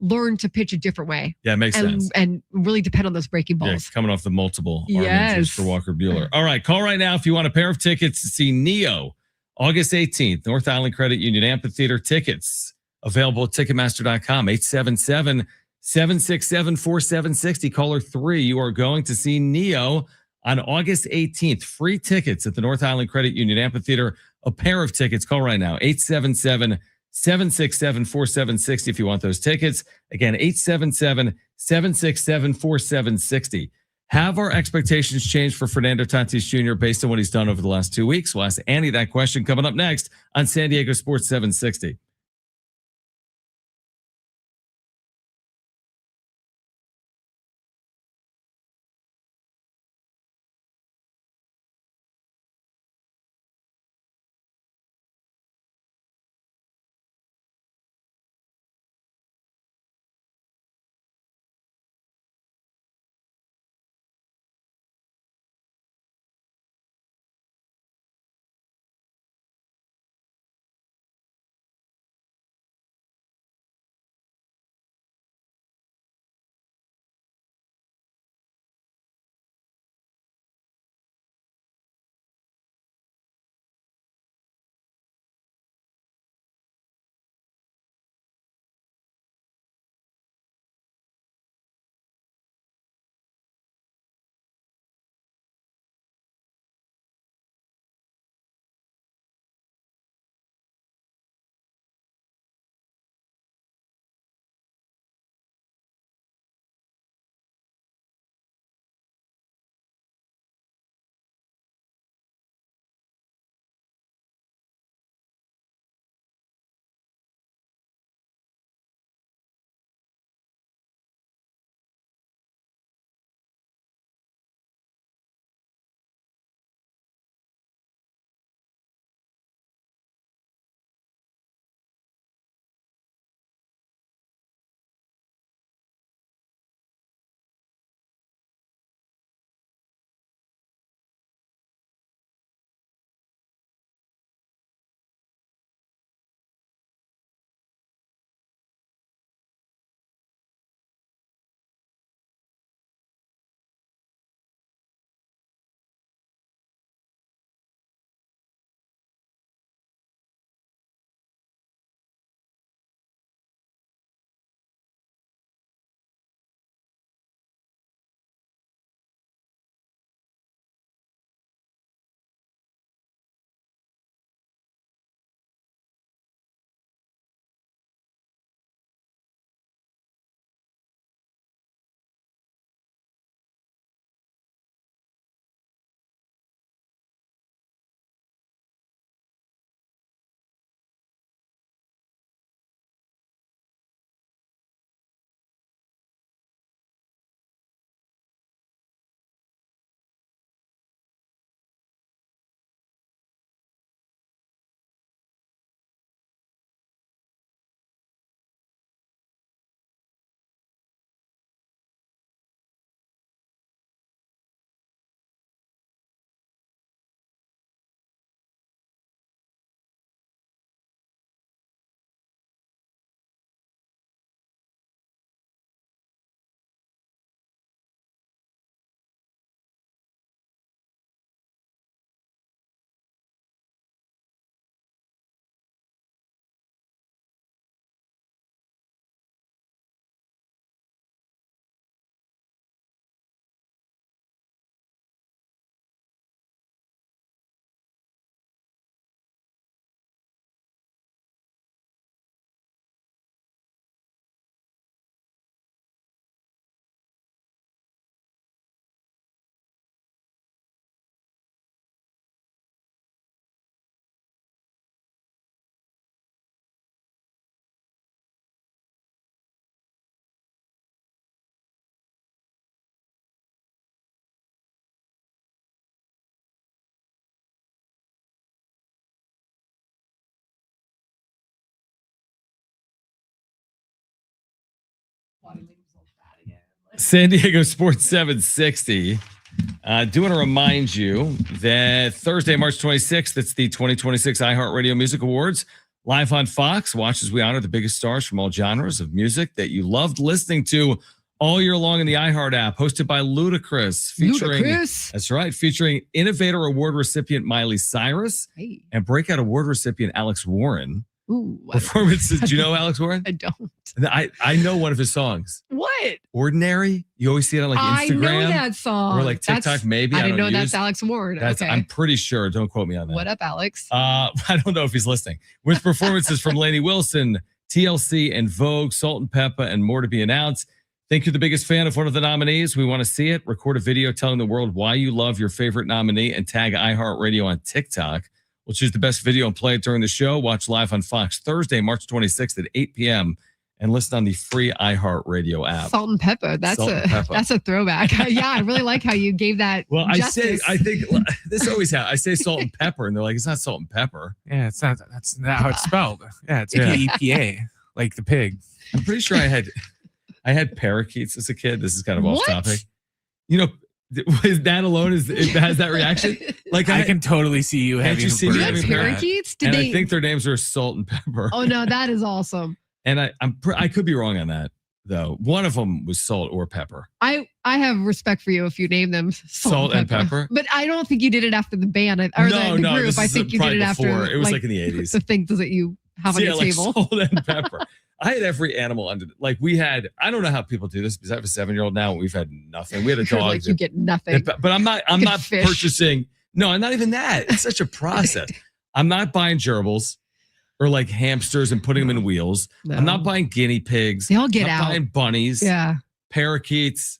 learn to pitch a different way. Yeah, it makes sense. And really depend on those breaking balls. Yeah, coming off the multiple arm injuries for Walker Buehler. All right, call right now if you want a pair of tickets to see Neo August 18th, North Island Credit Union Amphitheater. Tickets available at Ticketmaster.com, 877-767-4760. Caller 3, you are going to see Neo on August 18th. Free tickets at the North Island Credit Union Amphitheater. A pair of tickets. Call right now, 877-767-4760 if you want those tickets. Again, 877-767-4760. Have our expectations changed for Fernando Tatis Jr. based on what he's done over the last 2 weeks? We'll ask Andy that question coming up next on San Diego Sports 760. San Diego Sports 760. Do want to remind you that Thursday, March 26th, it's the 2026 iHeartRadio Music Awards. Live on Fox. Watch as we honor the biggest stars from all genres of music that you loved listening to all year long in the iHeart app. Hosted by Ludacris. That's right. Featuring Innovator Award recipient Miley Cyrus and Breakout Award recipient Alex Warren. Ooh, Performances. Do you know Alex Warren? I don't. I know one of his songs. What? Ordinary. You always see it on like Instagram. I know that song. Or like TikTok, maybe. I didn't know that's Alex Warren. Okay. I'm pretty sure. Don't quote me on that. What up, Alex? I don't know if he's listening. With performances from Lainey Wilson, TLC, and Vogue, Salt and Pepper, and more to be announced. Think you're the biggest fan of one of the nominees? We want to see it. Record a video telling the world why you love your favorite nominee and tag iHeartRadio on TikTok. We'll choose the best video and play it during the show. Watch live on Fox Thursday, March 26th at 8 p.m. and listen on the free iHeartRadio app. Salt and Pepper. That's a throwback. Yeah, I really like how you gave that. Well, justice. I think this always happens. I say salt and pepper, and they're like, it's not salt and pepper. Yeah, it's not. That's not how it's spelled. Yeah, it's EPA, like the pig. I'm pretty sure I had parakeets as a kid. This is kind of off topic. You know, is that alone has that reaction? Like I can totally see you having. You had parakeets? I think their names are Salt and Pepper. Oh no, that is awesome. And I could be wrong on that though. One of them was Salt or Pepper. I have respect for you if you name them Salt and Pepper. But I don't think you did it after the band or the group. I think you did it after. It was like in the 80s. The things that you have on your table. Salt and Pepper. I had every animal under. Like we had. I don't know how people do this because I have a 7-year-old now. And we've had nothing. We had a dog. Like you get nothing. But I'm not purchasing. No, not even that. It's such a process. I'm not buying gerbils or like hamsters and putting them in wheels. No. I'm not buying guinea pigs. They all get out. I'm buying bunnies. Yeah. Parakeets.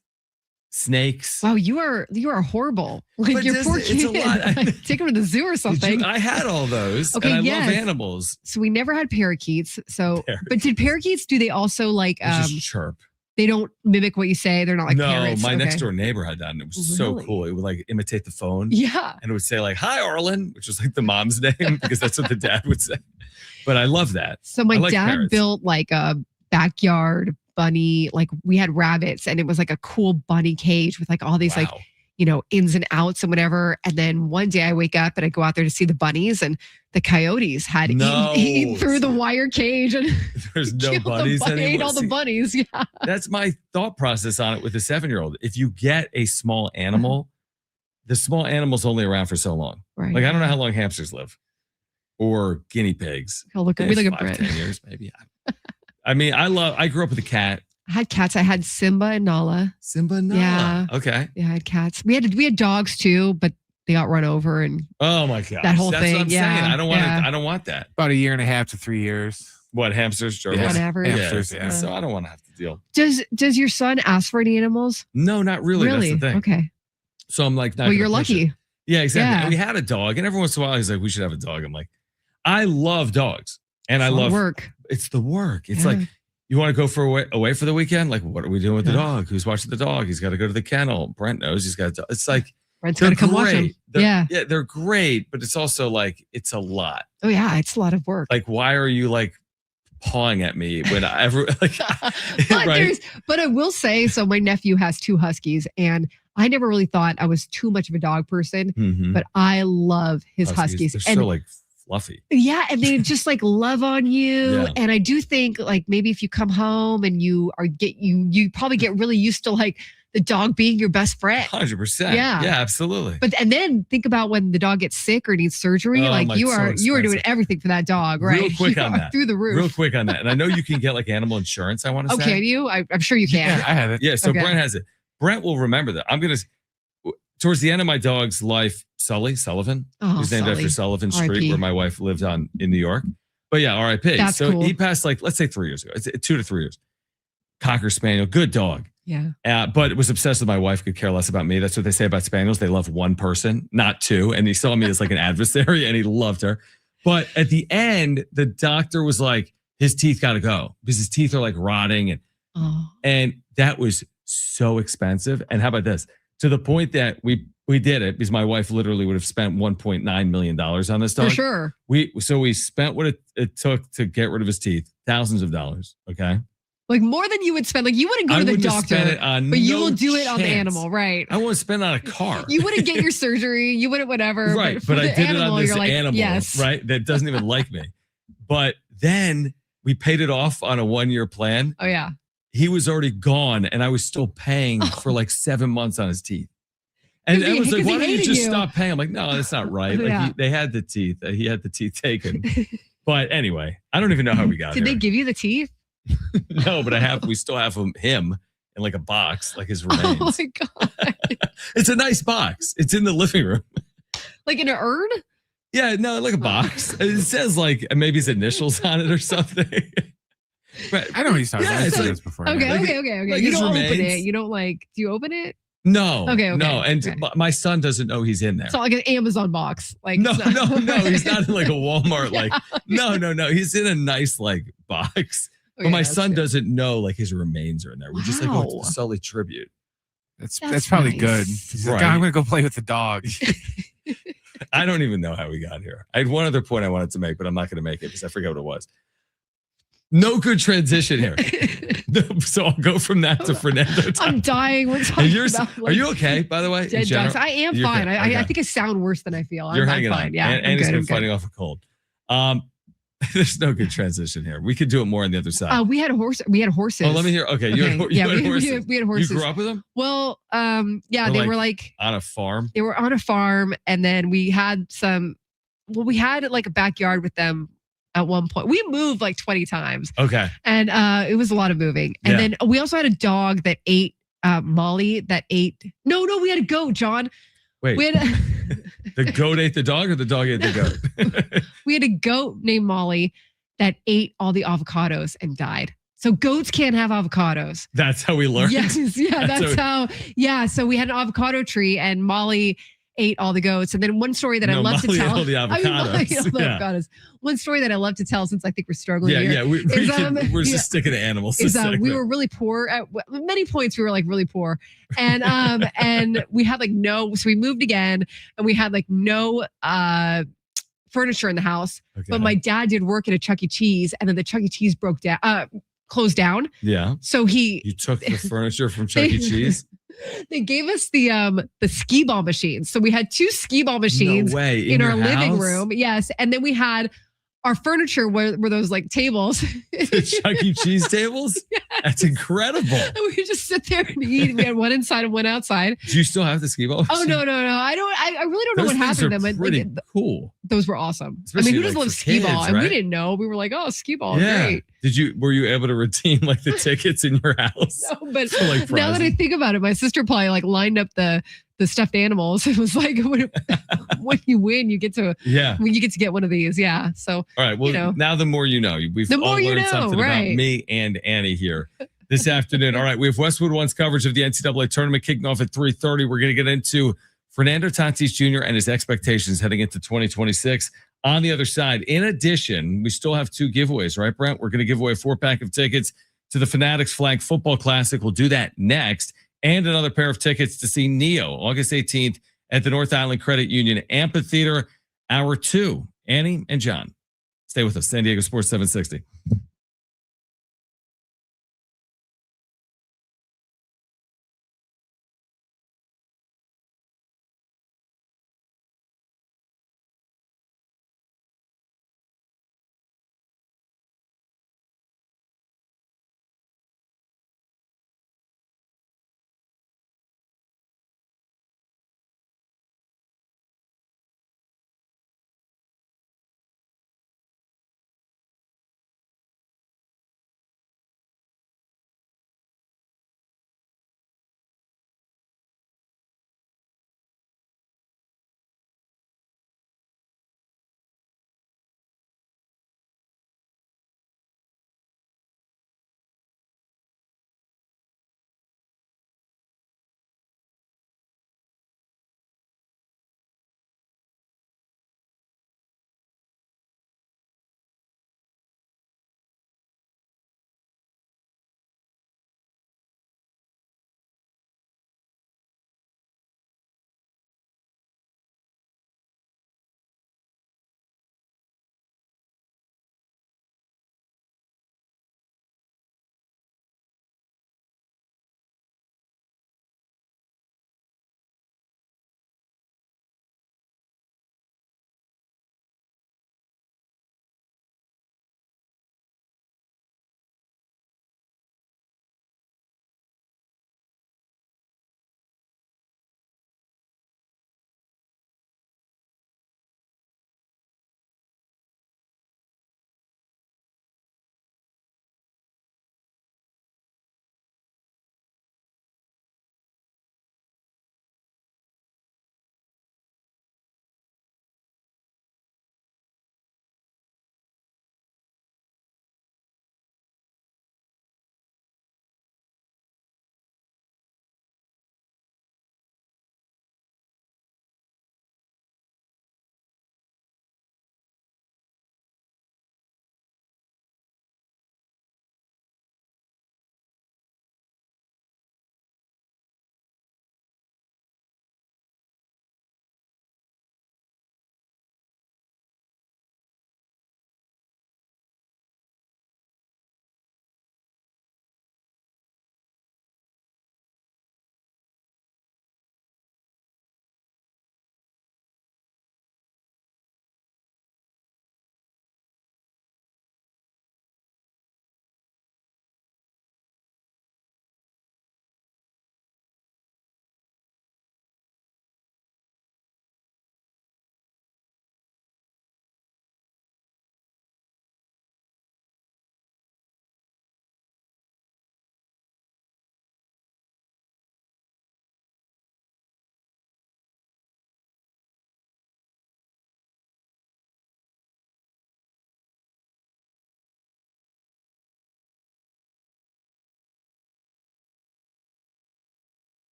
Snakes. Wow, you are horrible. Like but your poor kid. It's a lot. Like, take them to the zoo or something. I had all those. Okay, and I love animals. So we never had parakeets. But did parakeets? Do they also like just chirp? They don't mimic what you say. They're not like parrots. No, my next door neighbor had that, and it was so cool. It would like imitate the phone. Yeah, and it would say like "Hi, Arlen," which was like the mom's name because that's what the dad would say. But I love that. So my dad built like a backyard bunny, like we had rabbits, and it was like a cool bunny cage with like all these like, ins and outs and whatever. And then one day I wake up and I go out there to see the bunnies, and the coyotes had eaten through the wire cage, and there's no bunnies anymore. Ate all the bunnies. Yeah, that's my thought process on it with a 7-year-old. If you get a small animal, the small animal's only around for so long. Right. Like I don't know how long hamsters live, or guinea pigs. Oh, look at 5, 10 years maybe. I mean, I grew up with a cat. I had cats. I had Simba and Nala. Simba and Nala. Yeah. Okay. Yeah, I had cats. We had dogs too, but they got run over and oh my god, that whole that's thing. What I'm saying. I don't want that. About 1.5 to 3 years. What, hamsters? Yeah. On average. Hamsters, yeah. So I don't want to have to deal. Does your son ask for any animals? No, not really. That's the thing. Okay. So I'm like, well, you're lucky. Yeah, exactly. Yeah. And we had a dog, and every once in a while he's like, we should have a dog. I'm like, I love dogs, and I love work. It's the work. It's like, you want to go away for the weekend? Like, what are we doing with the dog? Who's watching the dog? He's got to go to the kennel. Brent knows he's got to. It's like, Brent's got to come watch him. Yeah, they're great, but it's also like, it's a lot. Oh yeah, it's a lot of work. Like, why are you like pawing at me when But I will say, so my nephew has 2 huskies, and I never really thought I was too much of a dog person, but I love his huskies. They're so like fluffy. Yeah, and they just like love on you. Yeah. And I do think like maybe if you come home and you probably get really used to like the dog being your best friend. 100%. Yeah, absolutely. And then think about when the dog gets sick or needs surgery. Like you are doing everything for that dog, right? Real quick on that. Through the roof. Real quick on that. And I know you can get like animal insurance, I want to say. Can you? I'm sure you can. Yeah, I have it. Yeah, so Brent has it. Brent will remember that. I'm going to, towards the end of my dog's life, Sullivan, who's named after Sullivan Street, where my wife lived in New York. But yeah, R.I.P. That's so cool. He passed like, let's say 3 years ago. It's 2 to 3 years. Cocker Spaniel, good dog. Yeah. But was obsessed with my wife, could care less about me. That's what they say about Spaniels. They love one person, not 2. And he saw me as like an adversary, and he loved her. But at the end, the doctor was like, his teeth got to go because his teeth are like rotting. And that was so expensive. And how about this? To the point that we did it because my wife literally would have spent $1.9 million on this dog. For sure. So we spent what it took to get rid of his teeth, thousands of dollars. Okay. Like more than you would spend. Like you wouldn't go to the doctor, but you will do it on the animal, right? I won't spend on a car. You wouldn't get your surgery. You wouldn't whatever. Right, but I did animal, it on this like, animal, yes. right? That doesn't even like me. But then we paid it off on a 1-year plan. Oh yeah. He was already gone, and I was still paying for like 7 months on his teeth. And I was like, why don't you just stop paying? I'm like, no, that's not right. Like they had the teeth. He had the teeth taken. But anyway, I don't even know how we got here. Did they give you the teeth? No, but we still have him in like a box, like his remains. Oh my God. It's a nice box. It's in the living room. Like in an urn? Yeah, no, like a box. It says like maybe his initials on it or something. But I know he's talking about this before. Okay. Like you don't open it. You don't do you open it? No. Okay. No, and my son doesn't know he's in there. It's not like an Amazon box. Like no, he's not in like a Walmart. Like no, he's in a nice like box. But my son doesn't know like his remains are in there. We're just like going to the Sully tribute. That's probably nice. Good. He's like, I'm going to go play with the dog. I don't even know how we got here. I had one other point I wanted to make, but I'm not going to make it because I forget what it was. No good transition here. So I'll go from that to Fernando. I'm dying. We're talking about, are you okay, by the way? Dead ducks. I am fine. Okay. I think I sound worse than I feel. You're hanging fine. On. Yeah, and he's been fighting off a cold. There's no good transition here. We could do it more on the other side. We had horses. Oh, let me hear. Okay, you had horses. We had horses. You grew up with them? Well, yeah, they were like on a farm. They were on a farm, and then we had we had like a backyard with them at one point. We moved like 20 times. Okay. And it was a lot of moving. And then we also had a dog that ate Molly that ate. No, we had a goat, John. Wait. We had the goat ate the dog, or the dog ate the goat? We had a goat named Molly that ate all the avocados and died. So goats can't have avocados. That's how we learned? Yes, yeah, that's how. Yeah, so we had an avocado tree and Molly ate all the goats. And then one story that I love to tell. Molly ate all the avocados. Avocados. One story that I love to tell, since I think we're struggling here. Yeah, we're just sticking to animals. We were really poor at many points. We were like really poor, and and we had like so we moved again, and we had like no furniture in the house. Okay. But my dad did work at a Chuck E. Cheese, and then the Chuck E. Cheese closed down. Yeah. So you took the furniture from Chuck E. Cheese. They gave us the skee ball machines. So we had 2 skee ball machines in our living room. Yes. And then we had our furniture were those like tables. The Chuck E. Cheese tables? Yes. That's incredible. And we would just sit there and eat. We had one inside and one outside. Do you still have the skee balls? Oh, no. I really don't know what happened to them. Pretty cool. Those were awesome. Especially who doesn't love skee ball? Right? And we didn't know. We were like, oh, skee ball, great. Were you able to redeem like the tickets in your house? No, but now that I think about it, my sister probably like lined up the stuffed animals. It was like when you win, you get to get one of these. Yeah. So all right. Well, now the more you know, we've all learned something about me and Annie here this afternoon. All right, we have Westwood One's coverage of the NCAA tournament kicking off at 3:30. We're going to get into Fernando Tatis Jr. and his expectations heading into 2026. On the other side, in addition, we still have 2 giveaways, right, Brent? We're going to give away a 4-pack of tickets to the Fanatics Flag Football Classic. We'll do that next. And another pair of tickets to see Neo August 18th at the North Island Credit Union Amphitheater, Hour 2. Annie and John, stay with us. San Diego Sports 760.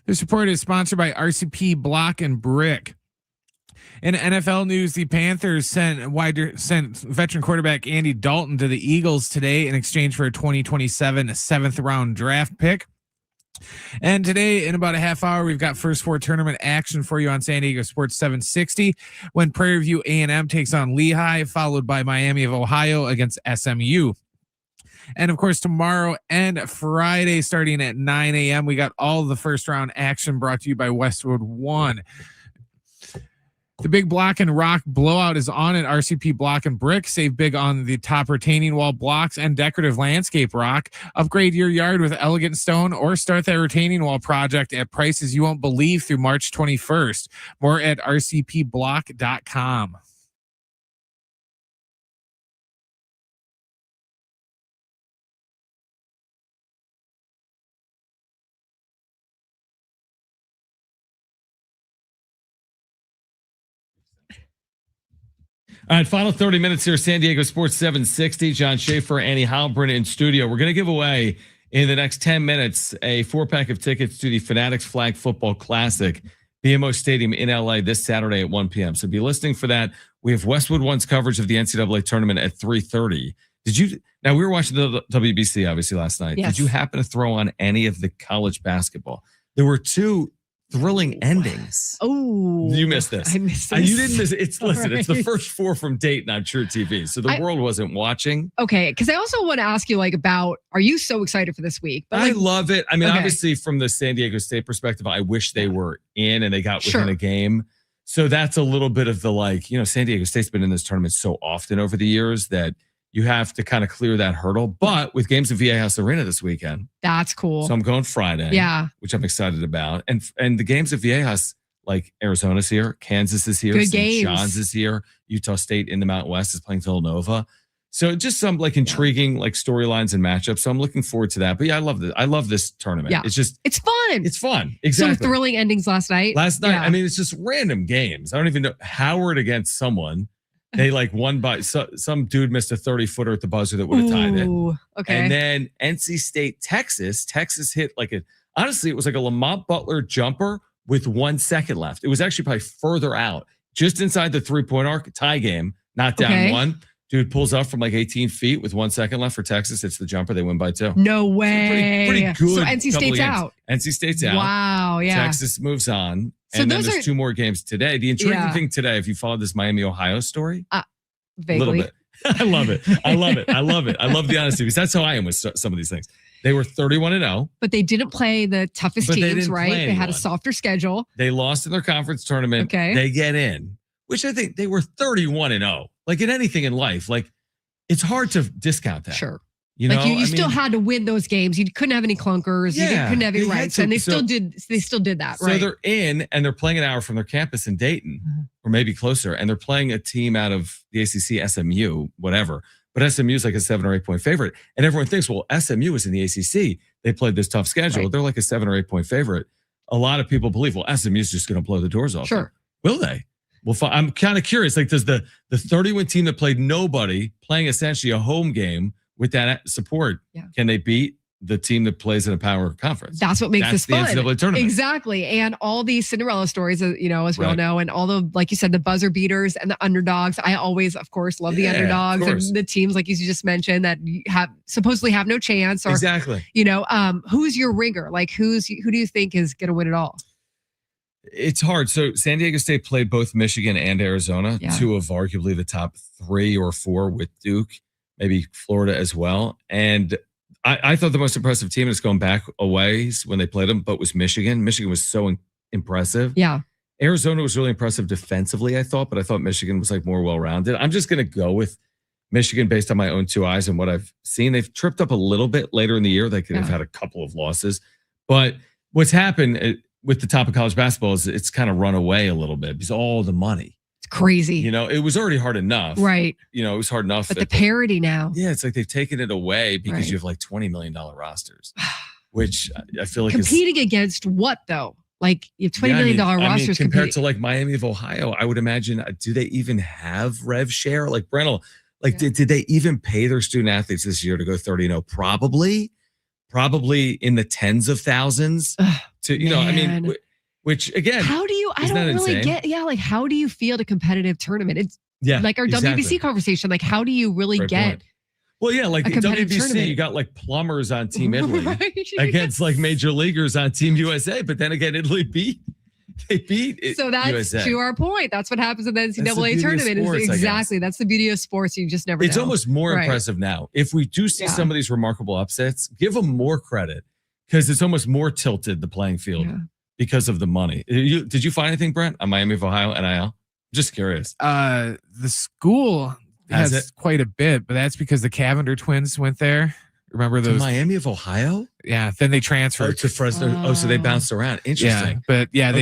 This report is sponsored by RCP Block and Brick. In NFL news, the Panthers sent veteran quarterback Andy Dalton to the Eagles today in exchange for a 2027 7th round draft pick. And today, in about a half hour, we've got first four tournament action for you on San Diego Sports 760 when Prairie View A&M takes on Lehigh, followed by Miami of Ohio against SMU. And of course, tomorrow and Friday, starting at 9 a.m., we got all the first round action brought to you by Westwood One. The big block and rock blowout is on at RCP Block and Brick. Save big on the top retaining wall blocks and decorative landscape rock. Upgrade your yard with elegant stone or start that retaining wall project at prices you won't believe through March 21st. More at rcpblock.com. All right, final 30 minutes here, San Diego Sports 760. John Schaefer, Annie Heilbrunn in studio. We're going to give away in the next 10 minutes a 4-pack of tickets to the Fanatics Flag Football Classic, BMO Stadium in LA this Saturday at 1 p.m. So be listening for that. We have Westwood One's coverage of the NCAA tournament at 3:30. Now we were watching the WBC obviously last night. Yes. Did you happen to throw on any of the college basketball? There were two thrilling endings. Oh, you missed this. I missed this. You didn't miss it. It's All It's the right. first four from Dayton on True TV. So the world wasn't watching. Okay, because I also want to ask you about, are you so excited for this week? But I love it. I mean, Okay. obviously from the San Diego State perspective, I wish they were in and they got within Sure. a game. So that's a little bit of the San Diego State's been in this tournament so often over the years that you have to kind of clear that hurdle. But with games at Viejas Arena this weekend, that's cool. so I'm going Friday. Yeah. Which I'm excited about. And the games at Viejas, like Arizona's here, Kansas is here, Good St. games. John's is here, Utah State in the Mountain West is playing Villanova. So just some intriguing storylines and matchups. So I'm looking forward to that. But yeah, I love this. I love this tournament. Yeah. It's fun. It's fun. Exactly. Some thrilling endings last night. Yeah. I mean, it's just random games. I don't even know. Howard against someone. They won by some dude missed a 30-footer at the buzzer that would have tied it. Ooh, okay. And then NC State, Texas hit honestly, it was like a Lamont Butler jumper with 1 second left. It was actually probably further out, just inside the 3-point arc, tie game, not down one. Dude pulls up from 18 feet with 1 second left for Texas. It's the jumper. They win by 2. No way. Pretty good. So NC State's out. NC State's out. Wow. Yeah. Texas moves on. So and then those there's 2 more games today. The intriguing thing today, if you followed this Miami, Ohio story, vaguely. a little bit. I love it. I love it. I love it. I love the honesty because that's how I am with some of these things. They were 31-0. But they didn't play the toughest But they teams, didn't right? play They had a anyone. softer schedule. They lost in their conference tournament. Okay. They get in, which I think they were 31-0. In anything in life, it's hard to discount that. Sure. You know, you still had to win those games. You couldn't have any clunkers. Yeah, You couldn't have any they had rights. to. And they So- still did that, So right? they're in and they're playing an hour from their campus in Dayton, or maybe closer, and they're playing a team out of the ACC, SMU, whatever. But SMU is a 7 or 8 point favorite, and everyone thinks, well, SMU is in the ACC. They played this tough schedule. Right. They're a 7 or 8 point favorite. A lot of people believe, well, SMU is just going to blow the doors off. Sure. them. Will they? Well, I'm kind of curious. Does the 30-win team that played nobody playing essentially a home game with that support, can they beat the team that plays in a power conference? That's what makes this the fun. NCAA tournament. Exactly. And all these Cinderella stories, as we all know, and all the, like you said, the buzzer beaters and the underdogs. I always, of course, love the underdogs and the teams, like you just mentioned, that supposedly have no chance. Or, exactly. Who's your ringer? Who do you think is going to win it all? It's hard. So San Diego State played both Michigan and Arizona, 2 of arguably the top 3 or 4 with Duke, maybe Florida as well. And I thought the most impressive team is going back a ways when they played them, but was Michigan. Michigan was so impressive. Yeah. Arizona was really impressive defensively, I thought, but I thought Michigan was more well-rounded. I'm just going to go with Michigan based on my own 2 eyes and what I've seen. They've tripped up a little bit later in the year. They could have had a couple of losses. But what's happened with the top of college basketball is it's kind of run away a little bit because all the money. It's crazy. It was already hard enough. Right. It was hard enough. But the parity now. Yeah, it's they've taken it away because you have $20 million rosters, which I feel like competing against what though? You have $20 million rosters compared to Miami of Ohio. I would imagine, do they even have rev share? Brennell, did they even pay their student athletes this year to go 30-0? Probably in the tens of thousands to, you know, I mean, which again, how do you, I don't really get, like, how do you field a competitive tournament? It's like our WBC conversation. Like, how do you really get point. Well, yeah, like WBC, tournament. You got like plumbers on Team Italy against like major leaguers on Team USA. But then again, Italy beat So that's USA. To our point. That's what happens in the NCAA tournament. Sports, exactly. That's the beauty of sports. You just never know. It's almost more impressive now. If we do see some of these remarkable upsets, give them more credit because it's almost more tilted the playing field because of the money. Did you find anything, Brent, on Miami of Ohio NIL? Just curious. The school has quite a bit, but that's because the Cavender twins went there. Remember those? To Miami of Ohio? Yeah. Then they transferred to Fresno. So they bounced around. Interesting. Yeah, but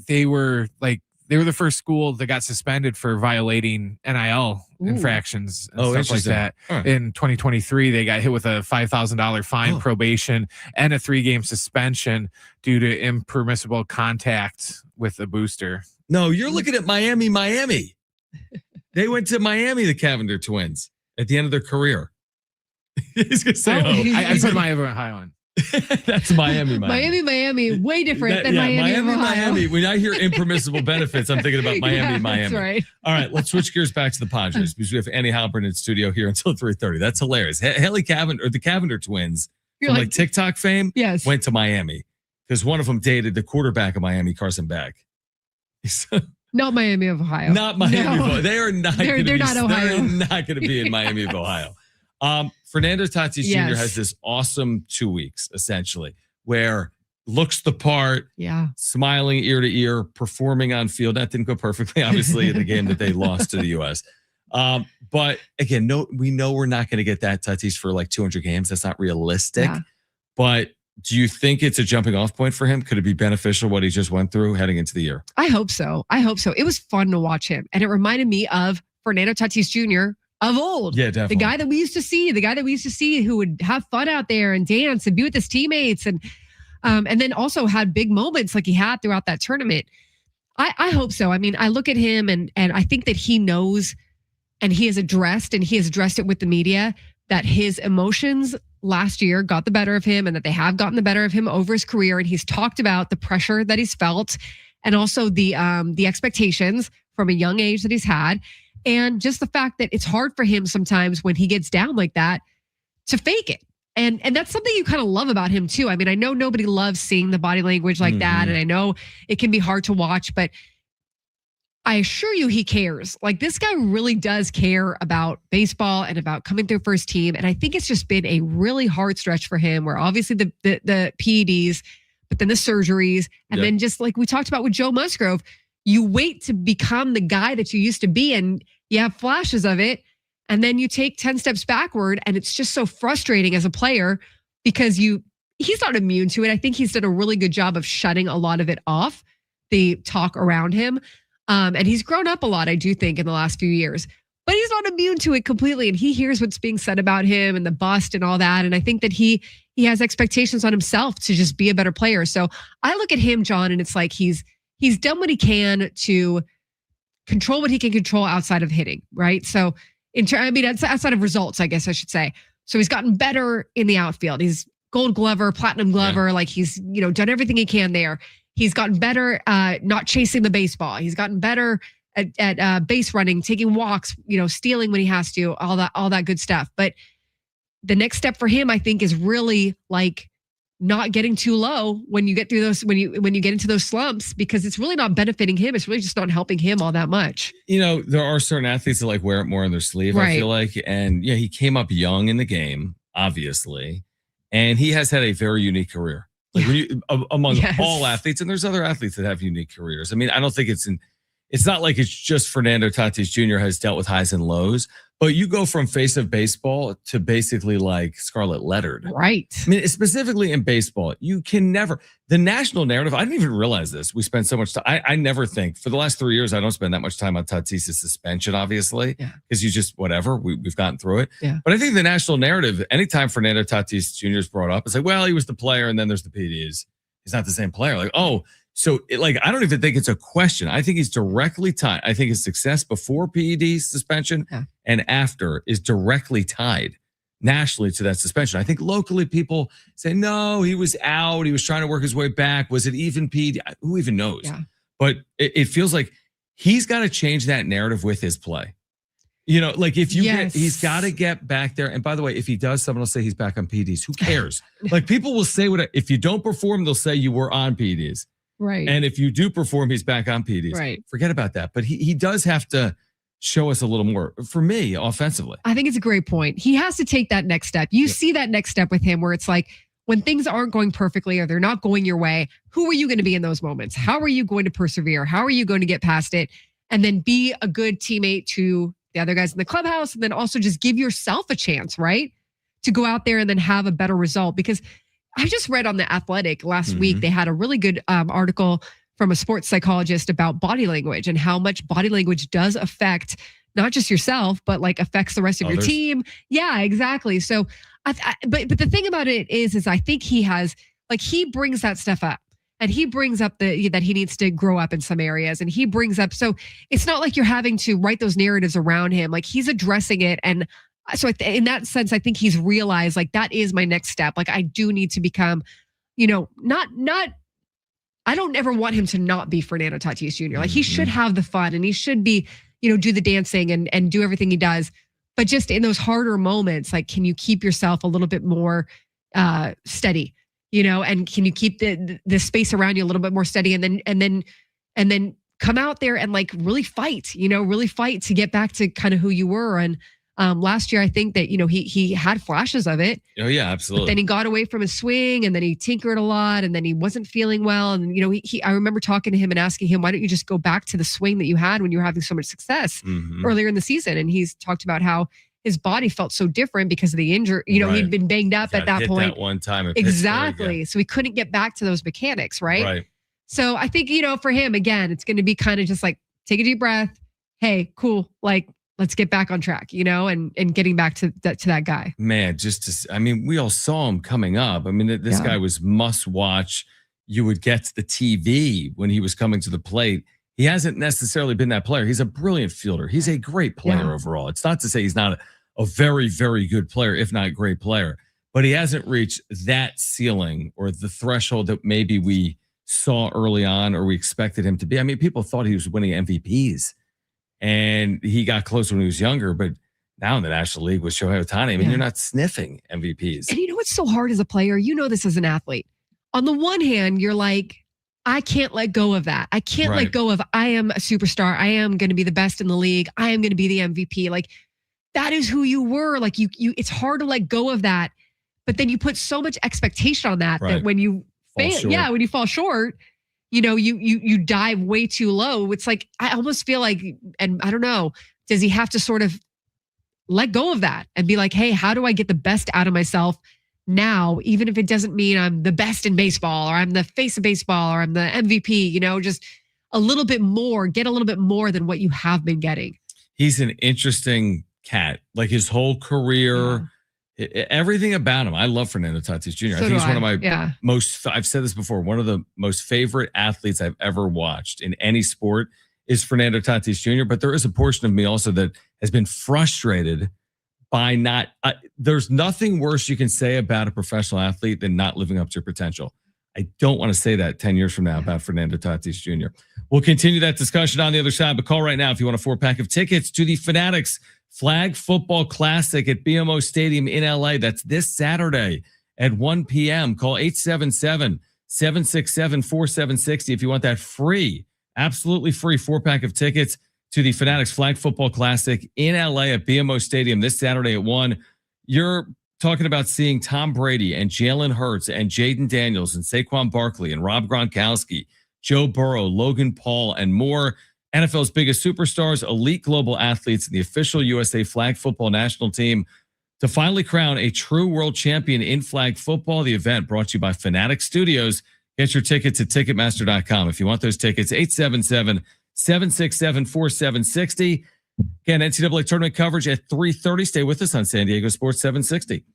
they were the first school that got suspended for violating NIL infractions and stuff like that. Right. In 2023, they got hit with a $5,000 fine, probation, and a 3-game suspension due to impermissible contact with a booster. No, you're looking at Miami. They went to Miami, the Cavender twins, at the end of their career. He's going to say, I put Miami, Ohio on. That's Miami. Miami, way different than Miami. When I hear impermissible benefits, I'm thinking about Miami. That's right. All right, let's switch gears back to the Padres because we have Annie Heilbrunn in studio here until 3:30. That's hilarious. Haley Cavender, or the Cavender twins, from like TikTok fame, went to Miami because one of them dated the quarterback of Miami, Carson Beck. Not Miami of Ohio. Not Miami of Ohio. They are not. They're not Ohio. They're not going to be in Miami of Ohio. Fernando Tatis Jr. has this awesome 2 weeks, essentially, where looks the part, smiling ear to ear, performing on field. That didn't go perfectly, obviously, in the game that they lost to the U.S. But again, we know we're not going to get that Tatis for like 200 games. That's not realistic. Yeah. But do you think it's a jumping off point for him? Could it be beneficial what he just went through heading into the year? I hope so. It was fun to watch him. And it reminded me of Fernando Tatis Jr. of old. Yeah, definitely. The guy that we used to see who would have fun out there and dance and be with his teammates and then also had big moments like he had throughout that tournament. I hope so. I mean, I look at him and I think that he knows and he has addressed it with the media that his emotions last year got the better of him and that they have gotten the better of him over his career. And he's talked about the pressure that he's felt and also the expectations from a young age that he's had. And just the fact that it's hard for him sometimes when he gets down like that to fake it. And that's something you kind of love about him too. I mean, I know nobody loves seeing the body language like that. And I know it can be hard to watch, but I assure you he cares. Like this guy really does care about baseball and about coming through first team. And I think it's just been a really hard stretch for him where obviously the PEDs, but then the surgeries. And then just like we talked about with Joe Musgrove, you wait to become the guy that you used to be and you have flashes of it. And then you take 10 steps backward and it's just so frustrating as a player because he's not immune to it. I think he's done a really good job of shutting a lot of it off, the talk around him. And he's grown up a lot, I do think, in the last few years. But he's not immune to it completely. And he hears what's being said about him and the bust and all that. And I think that he has expectations on himself to just be a better player. So I look at him, John, and it's like he's done what he can to control what he can control outside of hitting, right? So outside of results, I guess I should say. So he's gotten better in the outfield. He's Gold Glover, Platinum Glover, like he's done everything he can there. He's gotten better not chasing the baseball. He's gotten better at base running, taking walks, stealing when he has to, all that good stuff. But the next step for him, I think, is really like not getting too low when you get through those, when you get into those slumps, because it's really not benefiting him. It's really just not helping him all that much. There are certain athletes that like wear it more on their sleeve, right. I feel like. And he came up young in the game, obviously. And he has had a very unique career. Like among all athletes, and there's other athletes that have unique careers. I mean, I don't think it's not like it's just Fernando Tatis Jr. has dealt with highs and lows, but you go from face of baseball to basically like Scarlet Lettered. Right. I mean, specifically in baseball, you can never, the national narrative, I didn't even realize this. We spend so much time. I never think, for the last 3 years, I don't spend that much time on Tatis' suspension, obviously, because you just, whatever, we've gotten through it. Yeah. But I think the national narrative, anytime Fernando Tatis Jr. is brought up, it's like, well, he was the player and then there's the PDs. He's not the same player. Like, so I don't even think it's a question. I think he's directly tied. I think his success before PED suspension and after is directly tied nationally to that suspension. I think locally people say, no, he was out. He was trying to work his way back. Was it even PD? Who even knows? Yeah. But it feels like he's got to change that narrative with his play. Like if you he's got to get back there. And by the way, if he does, someone will say he's back on PDs. Who cares? Like people will say if you don't perform, they'll say you were on PDs. Right. And if you do perform, he's back on PDs. Right. Forget about that. But he does have to show us a little more for me offensively. I think it's a great point. He has to take that next step. You see that next step with him where it's like when things aren't going perfectly or they're not going your way, who are you going to be in those moments? How are you going to persevere? How are you going to get past it? And then be a good teammate to the other guys in the clubhouse, and then also just give yourself a chance, right? To go out there and then have a better result. Because I just read on The Athletic last week, they had a really good article from a sports psychologist about body language and how much body language does affect not just yourself, but like affects the rest of your team. Yeah, exactly. So, but the thing about it is I think he has, like, he brings that stuff up. And he brings up that he needs to grow up in some areas. And he brings up, so it's not like you're having to write those narratives around him. Like he's addressing it. And so in that sense, I think he's realized like that is my next step. Like I do need to become, I don't ever want him to not be Fernando Tatis Jr. Like he should have the fun and he should be, do the dancing and do everything he does. But just in those harder moments, like, can you keep yourself a little bit more steady? And can you keep the space around you a little bit more steady and then come out there and like really fight to get back to kind of who you were. And last year, I think that, he had flashes of it. Oh yeah, absolutely. But then he got away from his swing and then he tinkered a lot and then he wasn't feeling well. And, I remember talking to him and asking him, why don't you just go back to the swing that you had when you were having so much success earlier in the season? And he's talked about how his body felt so different because of the injury. He'd been banged up at that point. That one time. Exactly. So he couldn't get back to those mechanics, right? Right. So I think, for him, again, it's going to be kind of just like, take a deep breath. Hey, cool. Like, let's get back on track, and getting back to that guy. Man, we all saw him coming up. I mean, this guy was must watch. You would get to the TV when he was coming to the plate. He hasn't necessarily been that player. He's a brilliant fielder. He's a great player overall. It's not to say he's not a very, very good player, if not great player, but he hasn't reached that ceiling or the threshold that maybe we saw early on or we expected him to be. I mean, people thought he was winning MVPs and he got close when he was younger, but now in the National League with Shohei Ohtani, I mean, you're not sniffing MVPs. And what's so hard as a player? This as an athlete. On the one hand, you're like, I can't let go of that. I can't let go of, I am a superstar. I am going to be the best in the league. I am going to be the MVP. Like that is who you were. Like you, it's hard to let go of that. But then you put so much expectation on that, that when you fail, when you fall short, you dive way too low. It's like, I almost feel like, and I don't know, does he have to sort of let go of that and be like, hey, how do I get the best out of myself now, even if it doesn't mean I'm the best in baseball or I'm the face of baseball or I'm the MVP, just a little bit more, get a little bit more than what you have been getting. He's an interesting cat, like his whole career, everything about him. I love Fernando Tatis Jr. I think he's one of my most, I've said this before, one of the most favorite athletes I've ever watched in any sport is Fernando Tatis Jr. But there is a portion of me also that has been frustrated by not, there's nothing worse you can say about a professional athlete than not living up to your potential. I don't want to say that 10 years from now about Fernando Tatis Jr. We'll continue that discussion on the other side, but call right now if you want a 4-pack of tickets to the Fanatics Flag Football Classic at BMO Stadium in LA. That's this Saturday at 1 p.m. Call 877-767-4760 if you want that free, absolutely free 4-pack of tickets to the Fanatics Flag Football Classic in LA at BMO Stadium this Saturday at 1. You're talking about seeing Tom Brady and Jalen Hurts and Jaden Daniels and Saquon Barkley and Rob Gronkowski, Joe Burrow, Logan Paul, and more. NFL's biggest superstars, elite global athletes, and the official USA Flag Football National Team to finally crown a true world champion in flag football. The event brought to you by Fanatic Studios. Get your tickets at Ticketmaster.com. If you want those tickets, 877-767-4760. Again, NCAA tournament coverage at 3:30. Stay with us on San Diego Sports 760.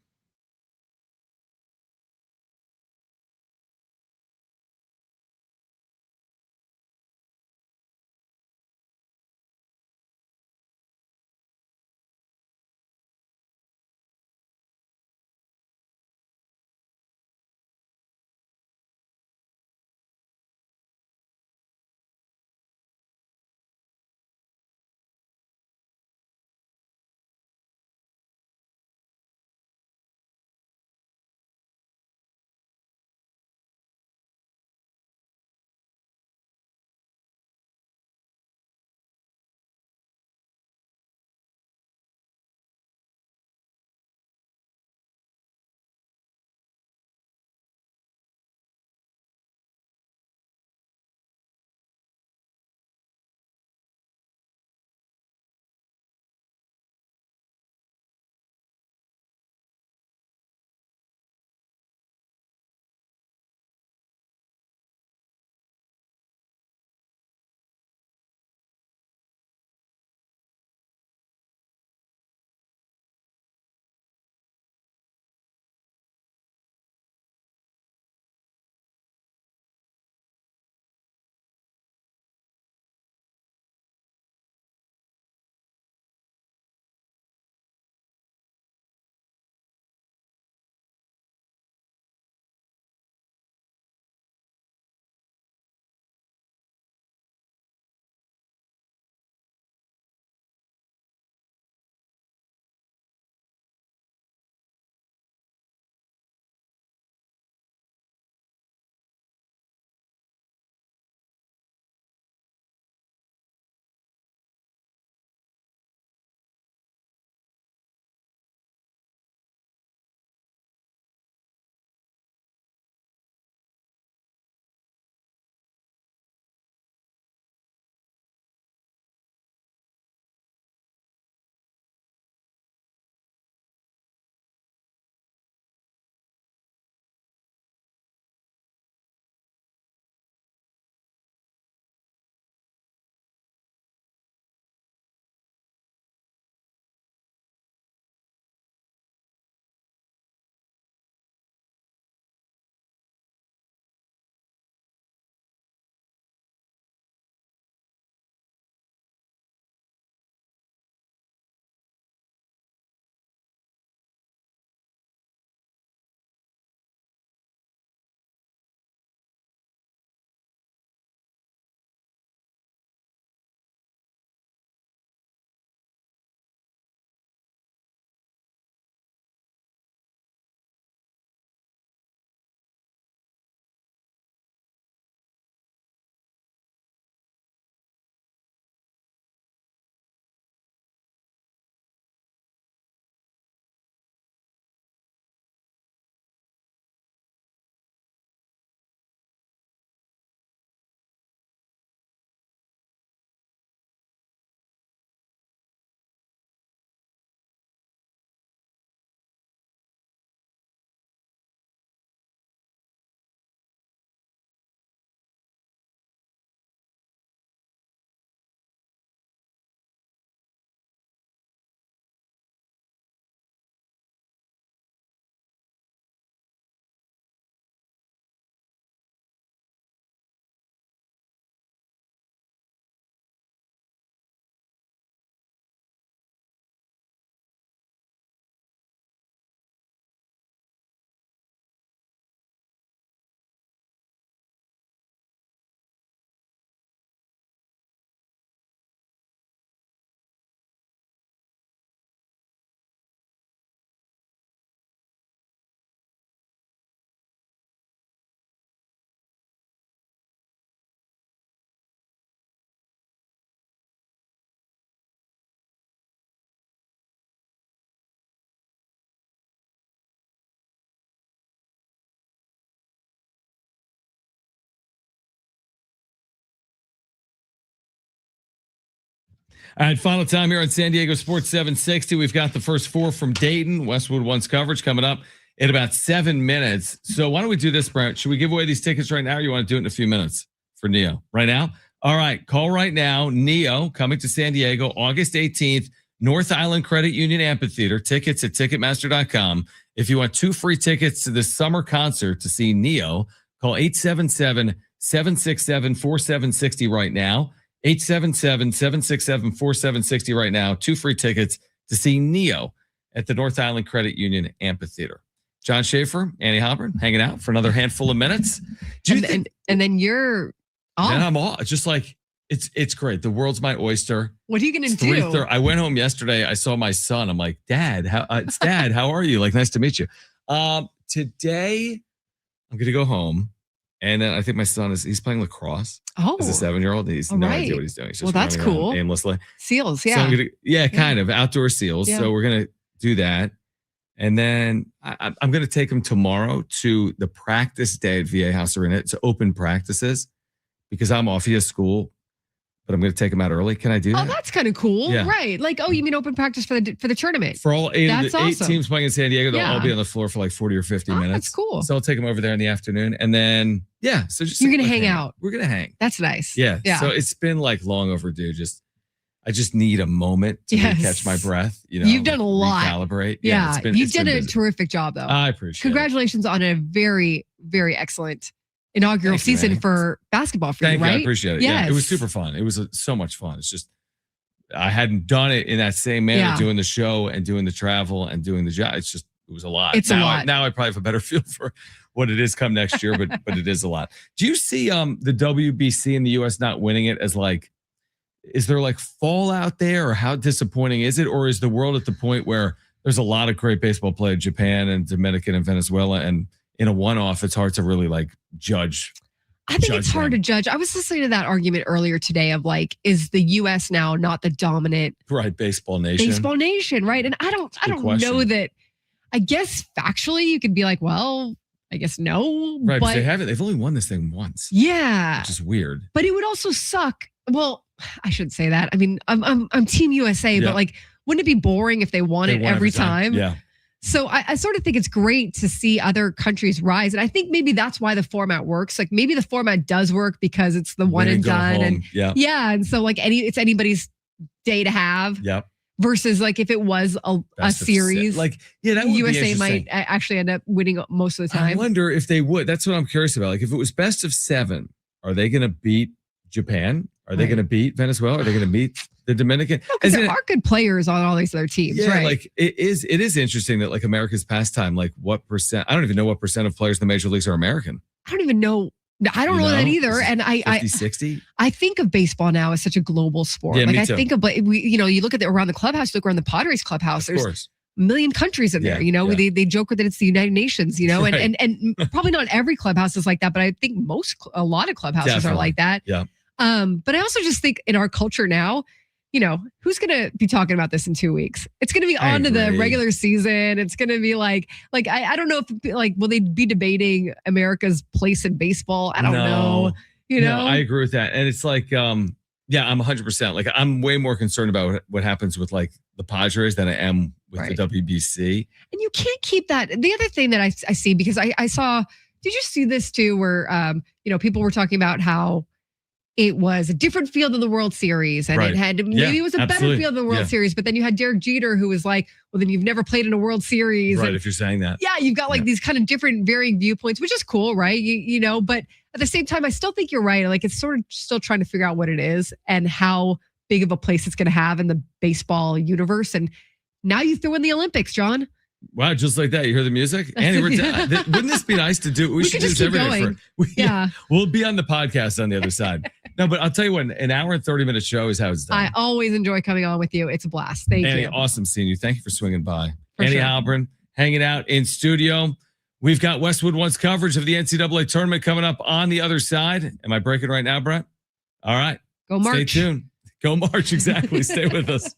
All right, final time here on San Diego Sports 760. We've got the first four from Dayton. Westwood One's coverage coming up in about 7 minutes. So why don't we do this, Brent? Should we give away these tickets right now, or you want to do it in a few minutes for Neo? Right now? All right, call right now. Neo coming to San Diego August 18th, North Island Credit Union Amphitheater. Tickets at Ticketmaster.com. If you want 2 free tickets to this summer concert to see Neo, call 877-767-4760 right now. 877-767-4760 right now. 2 free tickets to see Neo at the North Island Credit Union Amphitheater. John Schaefer, Annie Heilbrunn, hanging out for another handful of minutes. And then you're off. And I'm off. It's just like, it's great. The world's my oyster. What are you going to do? I went home yesterday. I saw my son. I'm like, Dad, it's Dad. How are you? Like, nice to meet you. Today, I'm going to go home. And then I think my son he's playing lacrosse. Oh, as a 7-year-old, he's no idea what he's doing. He's just that's cool. Aimlessly. Seals, yeah. So I'm kind of outdoor seals. Yeah. So we're gonna do that, and then I'm gonna take him tomorrow to the practice day at VA House Arena. It's open practices because I'm off. He has school, but I'm gonna take him out early. Can I do that? Oh, that's kind of cool, yeah. Right? Like, you mean open practice for the tournament? For all 8 teams playing in San Diego, they'll all be on the floor for like 40 or 50 minutes. That's cool. So I'll take him over there in the afternoon, and then so just you're gonna hang out. We're gonna hang. That's nice. Yeah. So it's been like long overdue. I just need a moment to catch my breath. You've done a lot. Recalibrate. Yeah. You've done a terrific job, though. I appreciate Congratulations on a very, very excellent inaugural season for basketball for you, right? I appreciate it. Yes. Yeah, it was super fun. It was so much fun. It's just I hadn't done it in that same manner, doing the show and doing the travel and doing the job. It was a lot. It's a lot. Now I probably have a better feel for what it is come next year, but it is a lot. Do you see the WBC in the US not winning it as like, is there like fallout there, or how disappointing is it? Or is the world at the point where there's a lot of great baseball play in Japan and Dominican and Venezuela, and in a one-off, it's hard to really like judge? I think it's hard to judge. I was listening to that argument earlier today of like, is the U.S. now not the dominant baseball nation? Right? And I don't know that. I guess factually, you could be like, well, I guess no. Right, but they've only won this thing once. Yeah, which is weird. But it would also suck. Well, I shouldn't say that. I mean, I'm Team USA, but like, wouldn't it be boring if they won it every time? Yeah. So I sort of think it's great to see other countries rise. And I think maybe that's why the format works. Like maybe the format does work because it's the one and done. And and so like it's anybody's day to have. Yep. Versus like if it was a series, like that would USA might actually end up winning most of the time. I wonder if they would. That's what I'm curious about. Like if it was best of 7, are they going to beat Japan? Are they going to beat Venezuela? Are they going to beat the Dominican? Because there are good players on all these other teams, right? Like it is interesting that like America's pastime, like what percent? I don't even know what percent of players in the major leagues are American. I don't even know. I don't know that either. And 60. I think of baseball now as such a global sport. Yeah, like I think of you look at around the clubhouse, look around the Padres clubhouse. There's a million countries in there. They joke that it's the United Nations. And probably not every clubhouse is like that, but I think a lot of clubhouses are like that. Yeah. But I also just think in our culture now, who's going to be talking about this in 2 weeks? It's going to be on to the regular season. It's going to be like I don't know if will they be debating America's place in baseball? I don't know. No, I agree with that. And it's like, I'm 100%. Like I'm way more concerned about what happens with like the Padres than I am with the WBC. And you can't keep that. The other thing that I see, because I saw, did you see this too, where people were talking about how it was a different field than the World Series, and it had maybe it was a better field than the World Series, but then you had Derek Jeter who was like, well, then you've never played in a World Series. Right, and, if you're saying that. Yeah, you've got like these kind of different varying viewpoints, which is cool, right? But at the same time, I still think you're right. Like it's sort of still trying to figure out what it is and how big of a place it's going to have in the baseball universe. And now you throw in the Olympics, John. Wow, just like that. You hear the music? Annie, wouldn't this be nice to do? We should do this every day. We'll be on the podcast on the other side. No, but I'll tell you what, an hour and 30-minute show is how it's done. I always enjoy coming on with you. It's a blast. Thank Annie, you. Awesome seeing you. Thank you for swinging by. Annie Heilbrunn hanging out in studio. We've got Westwood One's coverage of the NCAA tournament coming up on the other side. Am I breaking right now, Brett? All right. Go March. Stay tuned. Go March, exactly. Stay with us.